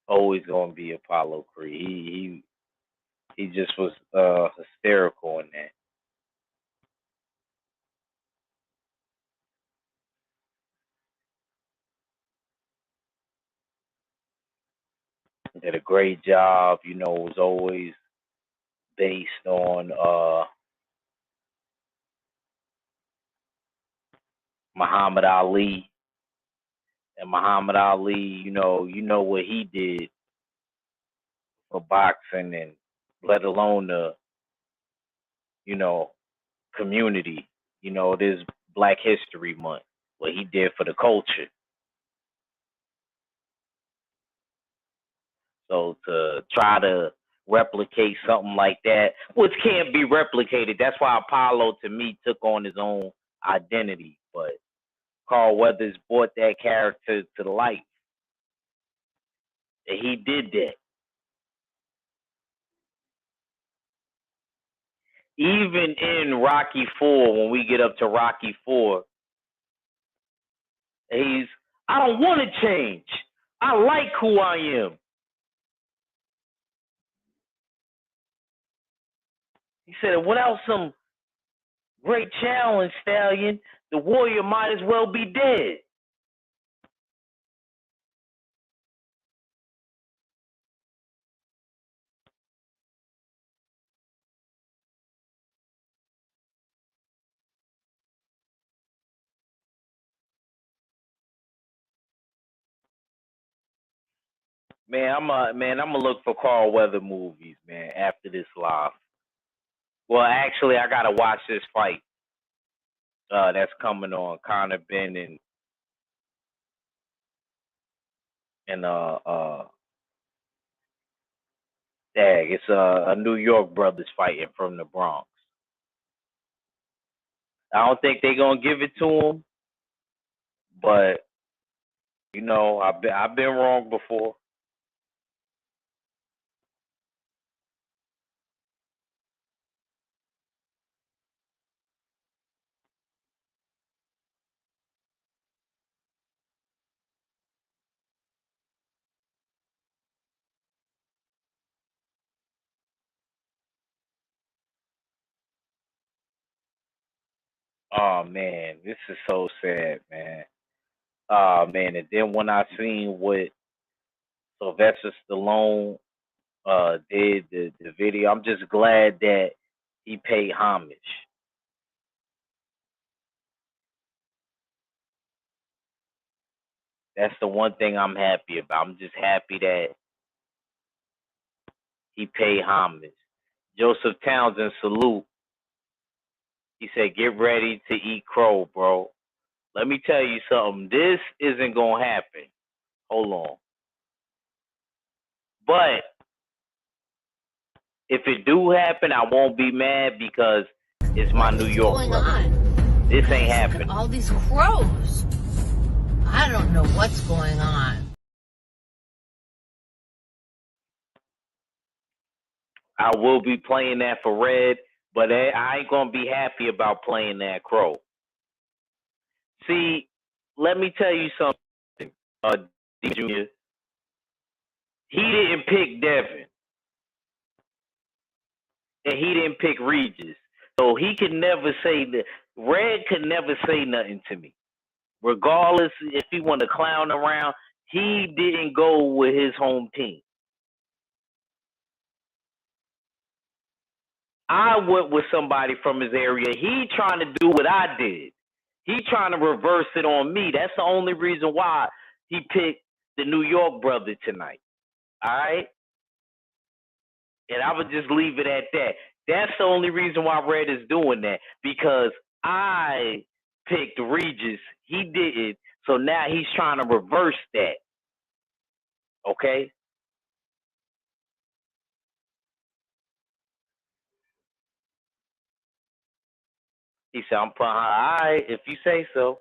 Always going to be Apollo Creed. He just was hysterical in that. Did a great job. It was always based on Muhammad Ali. And Muhammad Ali, you know what he did for boxing, and let alone the you know community. This Black History Month, what he did for the culture. So to try to replicate something like that, which can't be replicated, that's why Apollo to me took on his own identity. But Carl Weathers brought that character to life. And he did that. Even in Rocky Four, when we get up to Rocky Four, he's I don't want to change. I like who I am. He said, without some great challenge, Stallion, the warrior might as well be dead. I'm gonna look for Carl Weather movies, man, after this live. Well, actually, I gotta watch this fight that's coming on Conor Ben and Dang, it's a New York brothers fighting from the Bronx. I don't think they're gonna give it to him, but I've been wrong before. Oh man, this is so sad, man. Oh man, and then when I seen what Sylvester Stallone did the video, I'm just glad that he paid homage. That's the one thing I'm happy about. I'm just happy that he paid homage. Joseph Townsend, salute. He said, "Get ready to eat crow, bro." Let me tell you something. This isn't gonna happen. Hold on. But if it do happen, I won't be mad because it's my New York brother. On? This ain't happening. All these crows. I don't know what's going on. I will be playing that for Red, but I ain't gonna be happy about playing that crow. See, let me tell you something, D Junior. He didn't pick Devin, and he didn't pick Regis, so he could never say that. Red could never say nothing to me, regardless if he want to clown around. He didn't go with his home team. I went with somebody from his area. He trying to do what I did. He trying to reverse it on me. That's the only reason why he picked the New York brother tonight. All right? And I would just leave it at that. That's the only reason why Red is doing that. Because I picked Regis. He didn't. So now he's trying to reverse that. Okay? He said, I'm putting all right, if you say so.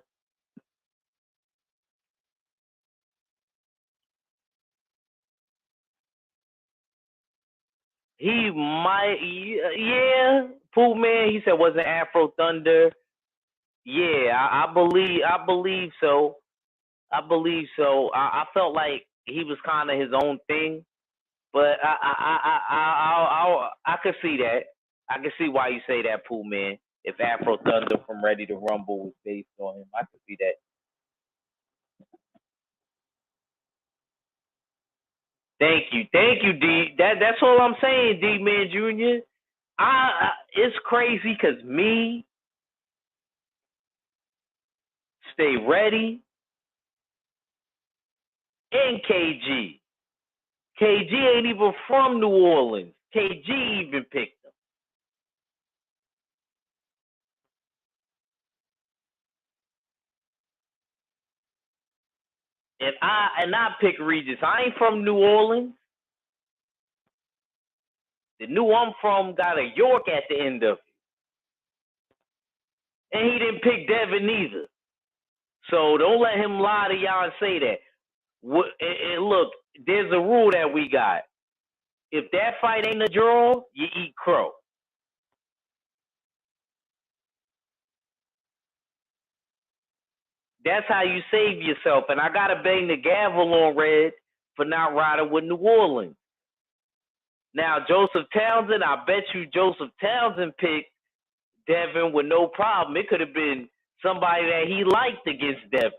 He might, yeah. Pooh Man, he said, wasn't Afro Thunder? Yeah, I believe so. I believe so. I felt like he was kind of his own thing, but I could see that. I can see why you say that, Pooh Man. If Afro Thunder from Ready to Rumble was based on him, I could see that. Thank you, D. That's all I'm saying, D Man Junior. It's crazy because me stay ready and KG. KG ain't even from New Orleans. KG even picked him. And I pick Regis. I ain't from New Orleans. The New I'm from got a York at the end of it. And he didn't pick Devin either. So don't let him lie to y'all and say that. And look, there's a rule that we got. If that fight ain't a draw, you eat crow. That's how you save yourself. And I gotta bang the gavel on Red for not riding with New Orleans. Now Joseph Townsend, I bet you Joseph Townsend picked Devin with no problem. It could have been somebody that he liked against Devin.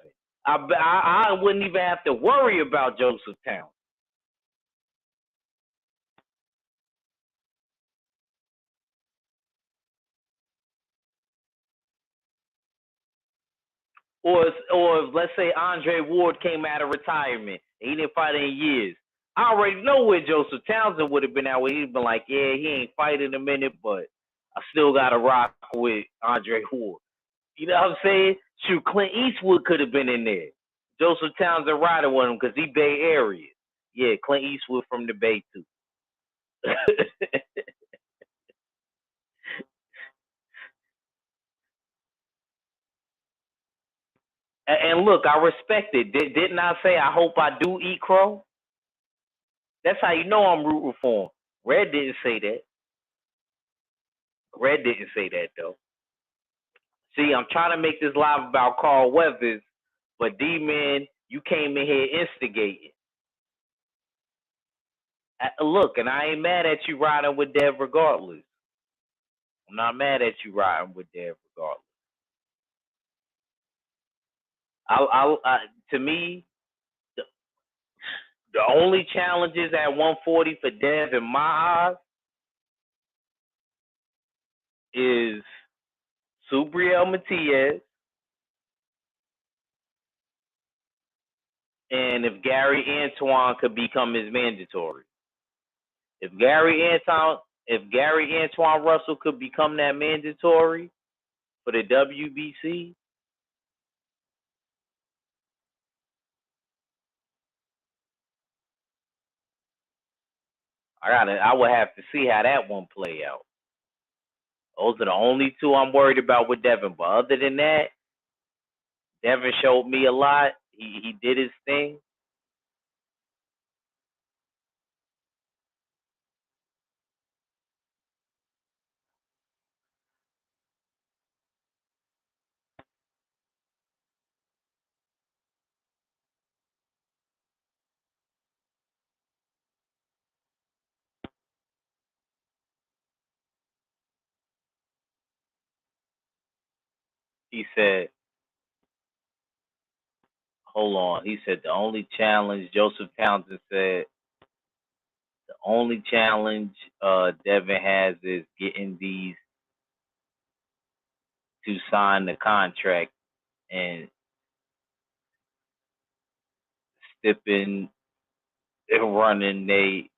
I wouldn't even have to worry about Joseph Townsend. Or let's say Andre Ward came out of retirement. He didn't fight in years. I already know where Joseph Townsend would have been at. Where he'd been like, yeah, he ain't fighting in a minute, but I still got to rock with Andre Ward. You know what I'm saying? Shoot, Clint Eastwood could have been in there. Joseph Townsend riding with him because he Bay Area. Yeah, Clint Eastwood from the Bay too. And look, I respect it. Didn't I say I hope I do eat crow? That's how you know I'm rooting for him. Red didn't say that. Red didn't say that though. See, I'm trying to make this live about Carl Weathers, but D-Man, you came in here instigating. Look, and I ain't mad at you riding with Dev regardless. I'm not mad at you riding with Dev regardless. To me, the, the only challenges at 140 for Dev in my eyes is Subriel Matias and if Gary Antoine could become his mandatory. If Gary Antoine Russell could become that mandatory for the WBC, I would have to see how that one play out. Those are the only two I'm worried about with Devin. But other than that, Devin showed me a lot. He did his thing. He said, hold on. He said the only challenge, Joseph Townsend said, the only challenge Devin has is getting these to sign the contract and stepping and running they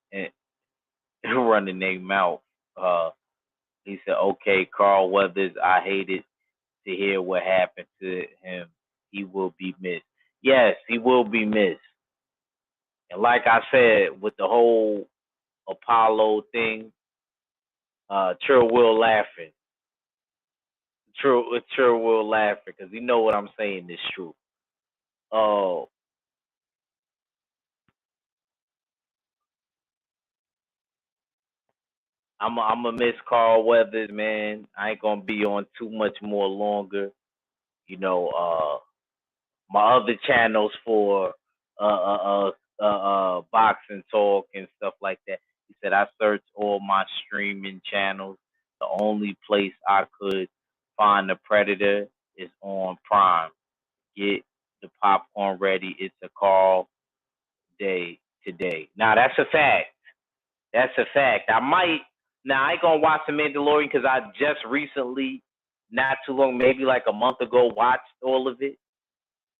mouth. He said, "Okay, Carl Weathers, I hated to hear what happened to him. He will be missed. Yes, he will be missed. And like I said, with the whole Apollo thing, Trill Will laughing. Trill Will laughing because he know what I'm saying is true. Oh, I'm gonna miss Carl Weathers, man. I ain't gonna be on too much more longer. You know, my other channels for boxing talk and stuff like that. He said I searched all my streaming channels. The only place I could find the Predator is on Prime. Get the popcorn ready. It's a Carl day today. Now that's a fact. That's a fact. I might now I ain't gonna watch the Mandalorian because I just recently, not too long, maybe like a month ago, watched all of it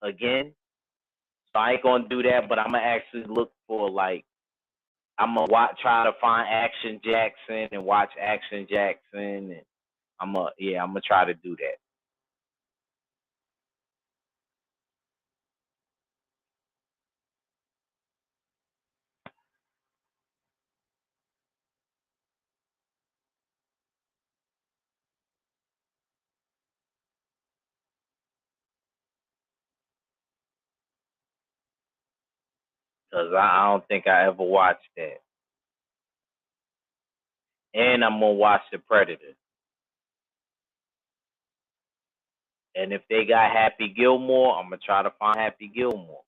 again. So I ain't gonna do that, but I'm gonna actually look for like I'm gonna try to find Action Jackson and watch Action Jackson, and I'm gonna try to do that because I don't think I ever watched that, and I'm gonna watch The Predator, and if they got Happy Gilmore, I'm gonna try to find Happy Gilmore.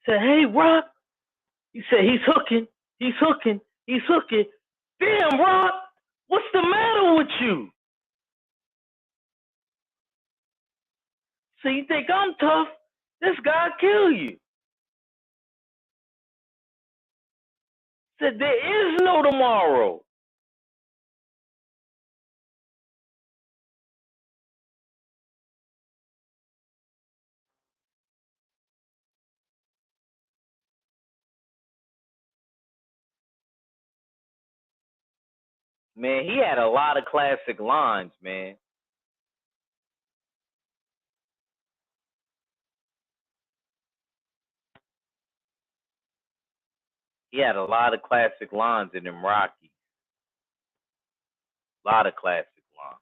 Say, hey Rock, he said he's hooking. Damn Rock, what's the matter with you? So you think I'm tough? This guy kill you. Said there is no tomorrow. Man, he had a lot of classic lines, man. He had a lot of classic lines in them Rocky. A lot of classic lines.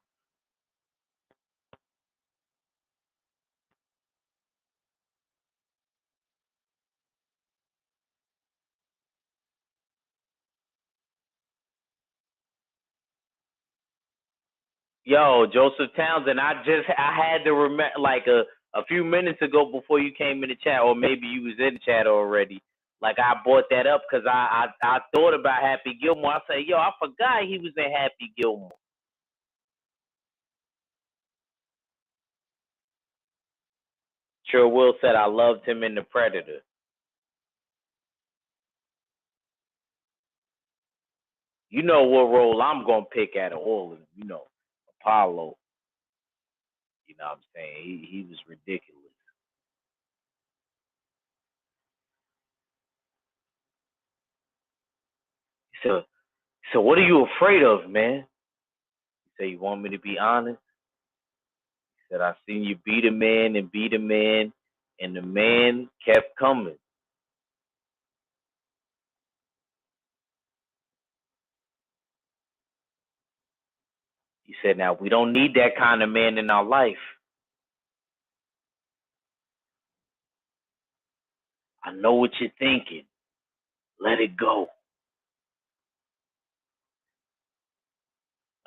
Yo, Joseph Townsend, I had to remember like a few minutes ago before you came in the chat, or maybe you was in the chat already. Like I brought that up because I thought about Happy Gilmore. I said, yo, I forgot he was in Happy Gilmore. Sure Will said I loved him in The Predator. You know what role I'm gonna pick out of all of them. You know, Apollo. You know what I'm saying? He was ridiculous. So so what are you afraid of, man? He said, you want me to be honest? He said, I seen you beat a man and beat a man, and the man kept coming. He said, now we don't need that kind of man in our life. I know what you're thinking. Let it go.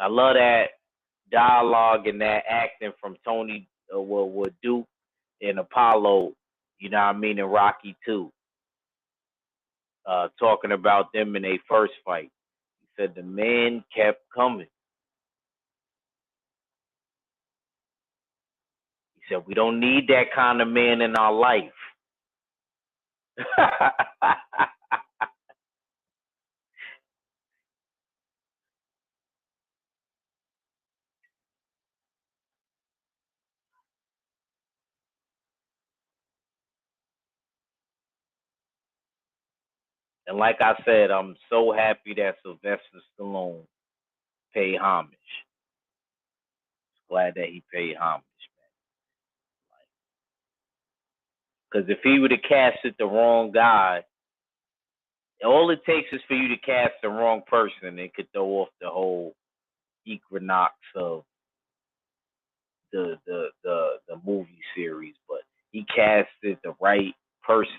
I love that dialogue and that acting from Tony with Duke and Apollo, you know what I mean, and Rocky too. Talking about them in a first fight. He said the man kept coming. He said we don't need that kind of man in our life. And like I said, I'm so happy that Sylvester Stallone paid homage. Glad that he paid homage, man. Because if he would have casted the wrong guy, all it takes is for you to cast the wrong person, and it could throw off the whole equinox of the movie series. But he casted the right person.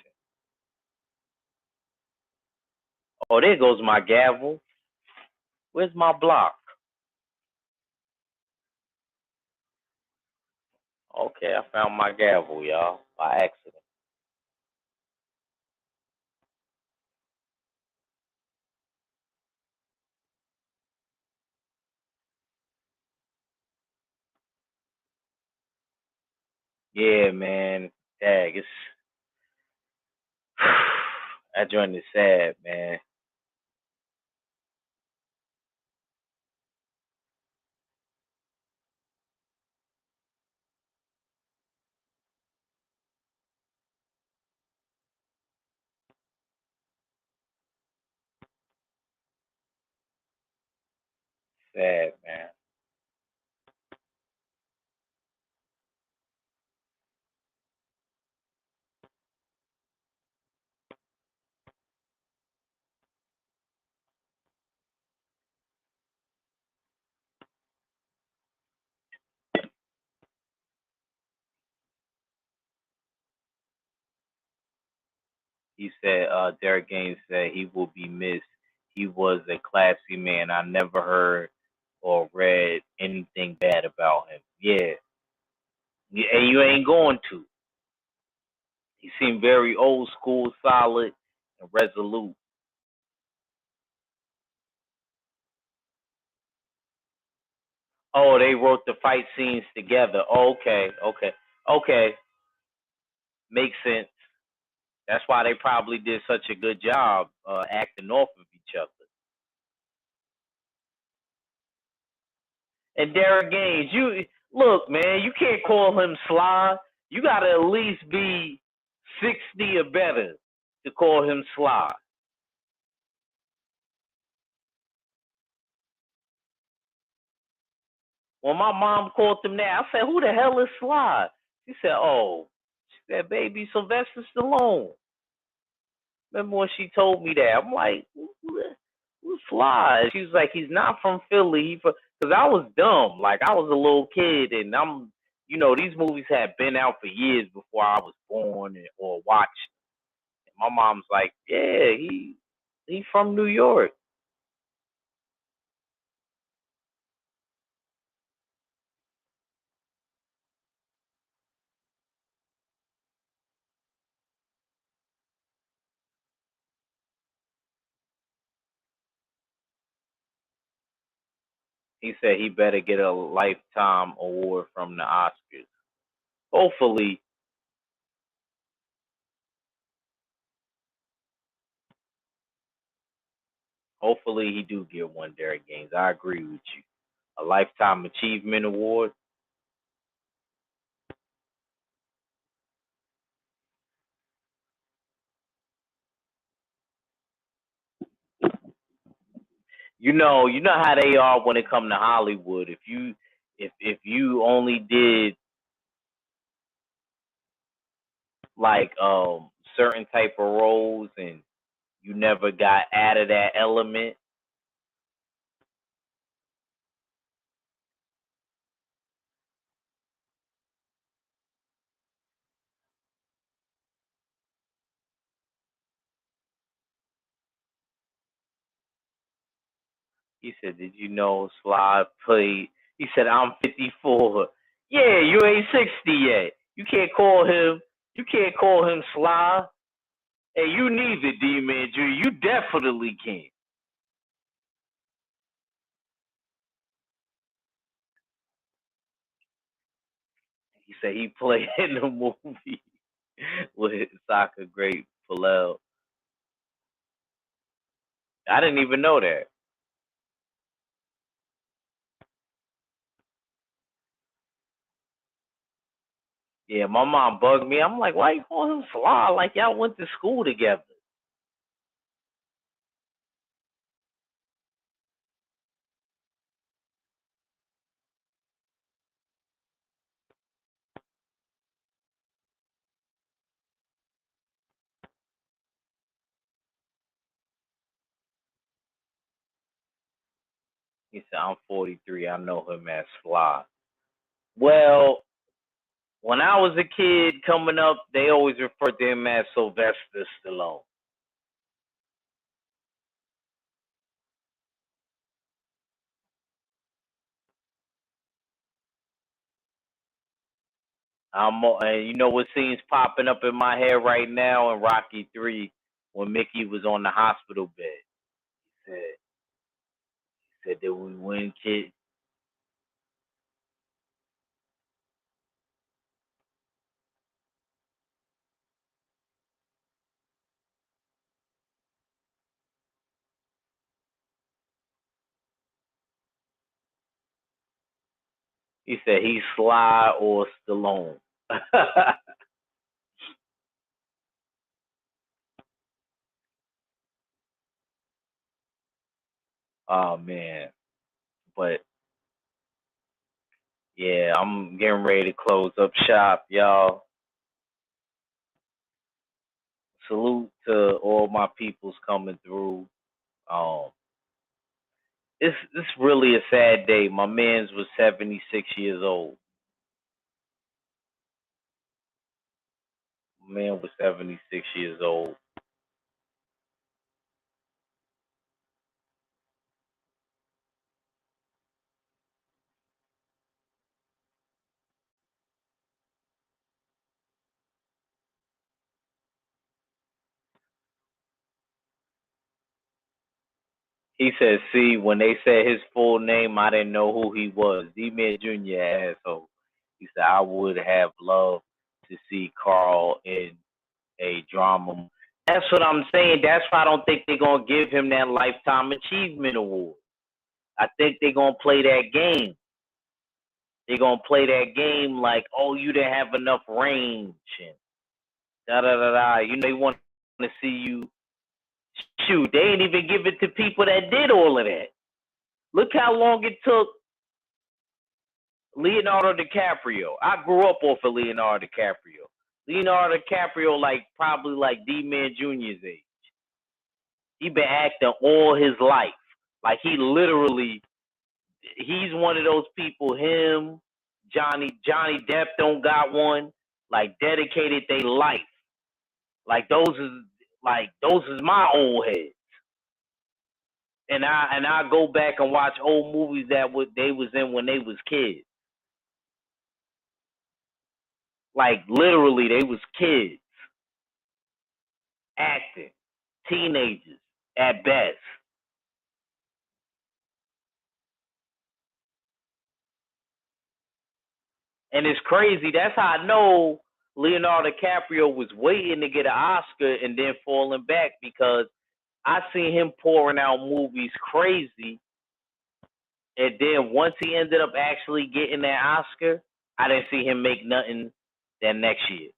Oh, there goes my gavel. Where's my block? Okay, I found my gavel, y'all, by accident. Yeah, man. Dang, it's that joint is sad, man. Sad, man. He said, Derek Gaines said he will be missed. He was a classy man. I never heard or read anything bad about him. Yeah, and you ain't going to. He seemed very old school, solid, and resolute. Oh, they wrote the fight scenes together. Oh, okay, okay, okay. Makes sense. That's why they probably did such a good job acting off of each other. And Derek Gaines, you look, man, you can't call him Sly. You gotta at least be 60 or better to call him Sly. When my mom called him that, I said, "Who the hell is Sly?" She said, "Oh," she said, "Baby, Sylvester Stallone." Remember when she told me that? I'm like, "Who's Sly?" She was like, "He's not from Philly." Because I was dumb. Like, I was a little kid, and these movies had been out for years before I was born or watched. And my mom's like, "Yeah, he from New York." He said he better get a lifetime award from the Oscars. Hopefully, hopefully he do get one, Derek Gaines. I agree with you. A lifetime achievement award. You know how they are when it come to Hollywood. If you only did like certain type of roles and you never got added that element. He said, "Did you know Sly played?" He said, "I'm 54." Yeah, you ain't 60 yet. You can't call him. You can't call him Sly. And you neither, D-Man Jr. You definitely can. He said he played in the movie with soccer great Pharrell. I didn't even know that. Yeah, my mom bugged me. I'm like, why you call him Sly? Like y'all went to school together. He said, I'm 43. I know him as Sly. Well, when I was a kid coming up, they always referred to him as Sylvester Stallone. And you know what scene's popping up in my head right now in Rocky 3 when Mickey was on the hospital bed. He said that we win, kid. He said he's Sly or Stallone. Oh man, but yeah, I'm getting ready to close up shop, y'all. Salute to all my peoples coming through. Um, it's really a sad day. My man's was 76 years old. My man was 76 years old. He said, "See, when they said his full name, I didn't know who he was. D-Man Jr. asshole." He said, "I would have loved to see Carl in a drama." That's what I'm saying. That's why I don't think they're gonna give him that lifetime achievement award. I think they're gonna play that game. They're gonna play that game like, oh, you didn't have enough range and da da da da. They want to see you shoot. They ain't even give it to people that did all of that. Look how long it took. Leonardo DiCaprio. I grew up off of Leonardo DiCaprio. Leonardo DiCaprio, like probably like D-Man Jr.'s age. He been acting all his life. Like he literally, he's one of those people. Him, Johnny Depp don't got one. Like dedicated their life. Like those is my old heads. And I go back and watch old movies that they was in when they was kids. Like literally, they was kids acting, teenagers at best. And it's crazy. That's how I know Leonardo DiCaprio was waiting to get an Oscar and then falling back because I seen him pouring out movies crazy. And then once he ended up actually getting that Oscar, I didn't see him make nothing that next year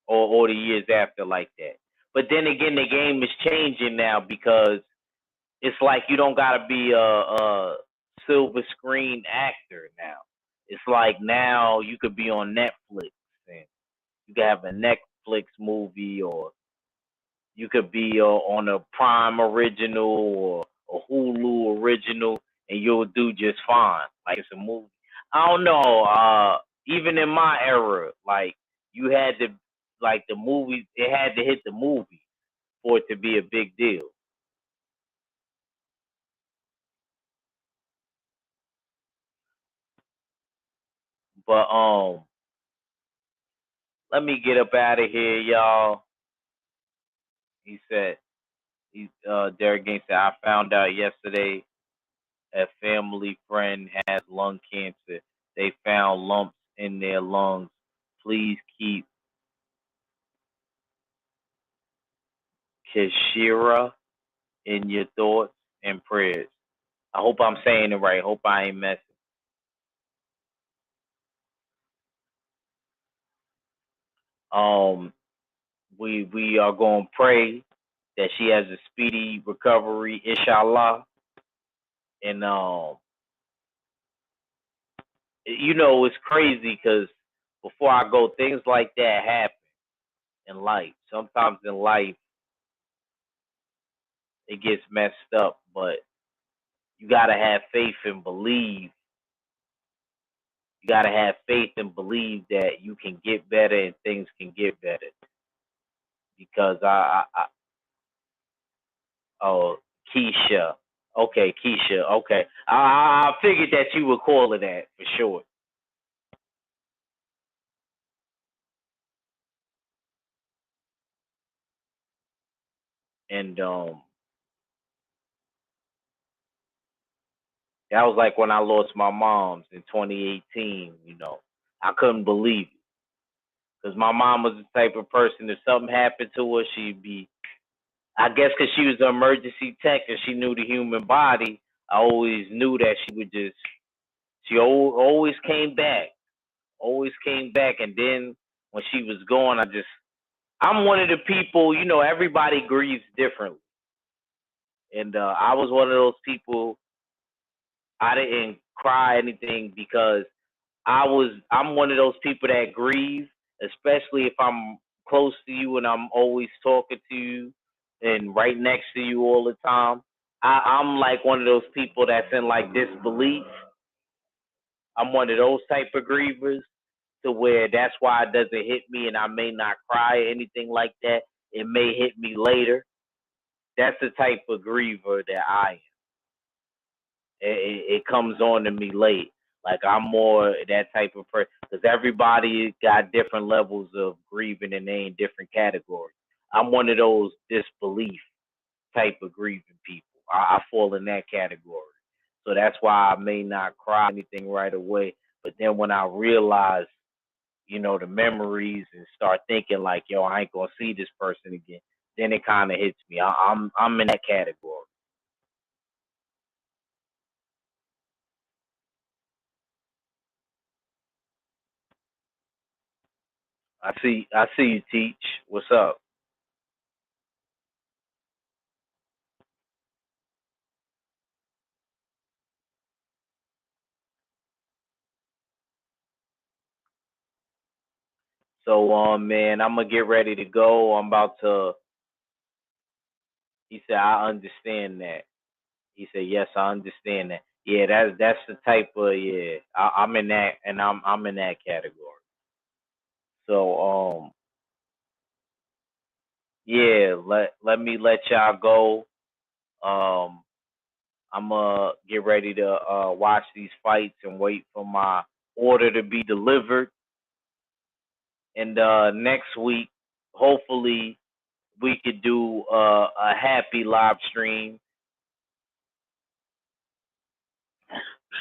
or the years after like that. But then again, the game is changing now because it's like you don't gotta be a silver screen actor now. It's like now you could be on Netflix and you could have a Netflix movie, or you could be on a Prime original or a Hulu original, and you'll do just fine. Like it's a movie. I don't know. Even in my era, like you had to, like the movie, it had to hit the movie for it to be a big deal. But let me get up out of here, y'all. He said, Derek Gaines said, I found out yesterday a family friend has lung cancer. They found lumps in their lungs. Please keep Kashira in your thoughts and prayers. I hope I'm saying it right. Hope I ain't messing. Um, we are going to pray that she has a speedy recovery, inshallah. And it's crazy because before I go, things like that happen in life. Sometimes in life, it gets messed up, but you gotta have faith and believe. You gotta have faith and believe that you can get better and things can get better. Because oh, Keisha, okay, Keisha, okay, I figured that you would call it that for sure. And that was like when I lost my mom's in 2018. I couldn't believe it because my mom was the type of person if something happened to her, she'd be. I guess because she was an emergency tech and she knew the human body, I always knew that she would just. She always came back, always came back, and then when she was gone, I'm one of the people. Everybody grieves differently, and I was one of those people. I didn't cry anything because I'm one of those people that grieve, especially if I'm close to you and I'm always talking to you and right next to you all the time. I'm like one of those people that's in like disbelief. I'm one of those type of grievers to where that's why it doesn't hit me and I may not cry or anything like that. It may hit me later. That's the type of griever that I am. It comes on to me late. Like I'm more that type of person because everybody got different levels of grieving and they in different categories. I'm one of those disbelief type of grieving people. I fall in that category. So that's why I may not cry anything right away. But then when I realize, the memories and start thinking like, yo, I ain't gonna see this person again, then it kind of hits me. I'm in that category. I see you teach. What's up? So man, I'm gonna get ready to go. I'm about to. He said, I understand that. He said, yes, I understand that. Yeah, that's the type of yeah. I'm in that, and I'm in that category. So yeah, let me let y'all go. Um, I'm gonna get ready to watch these fights and wait for my order to be delivered. And next week, hopefully, we could do a happy live stream.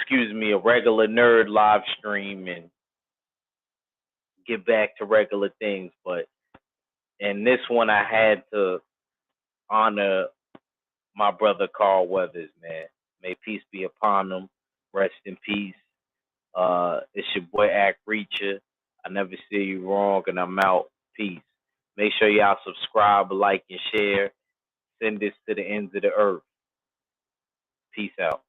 Excuse me, a regular nerd live stream, and get back to regular things. But in this one, I had to honor my brother Carl Weathers, man. May peace be upon him. Rest in peace. It's your boy Act Reacher. I never see you wrong, and I'm out. Peace. Make sure y'all subscribe, like, and share. Send this to the ends of the earth. Peace out.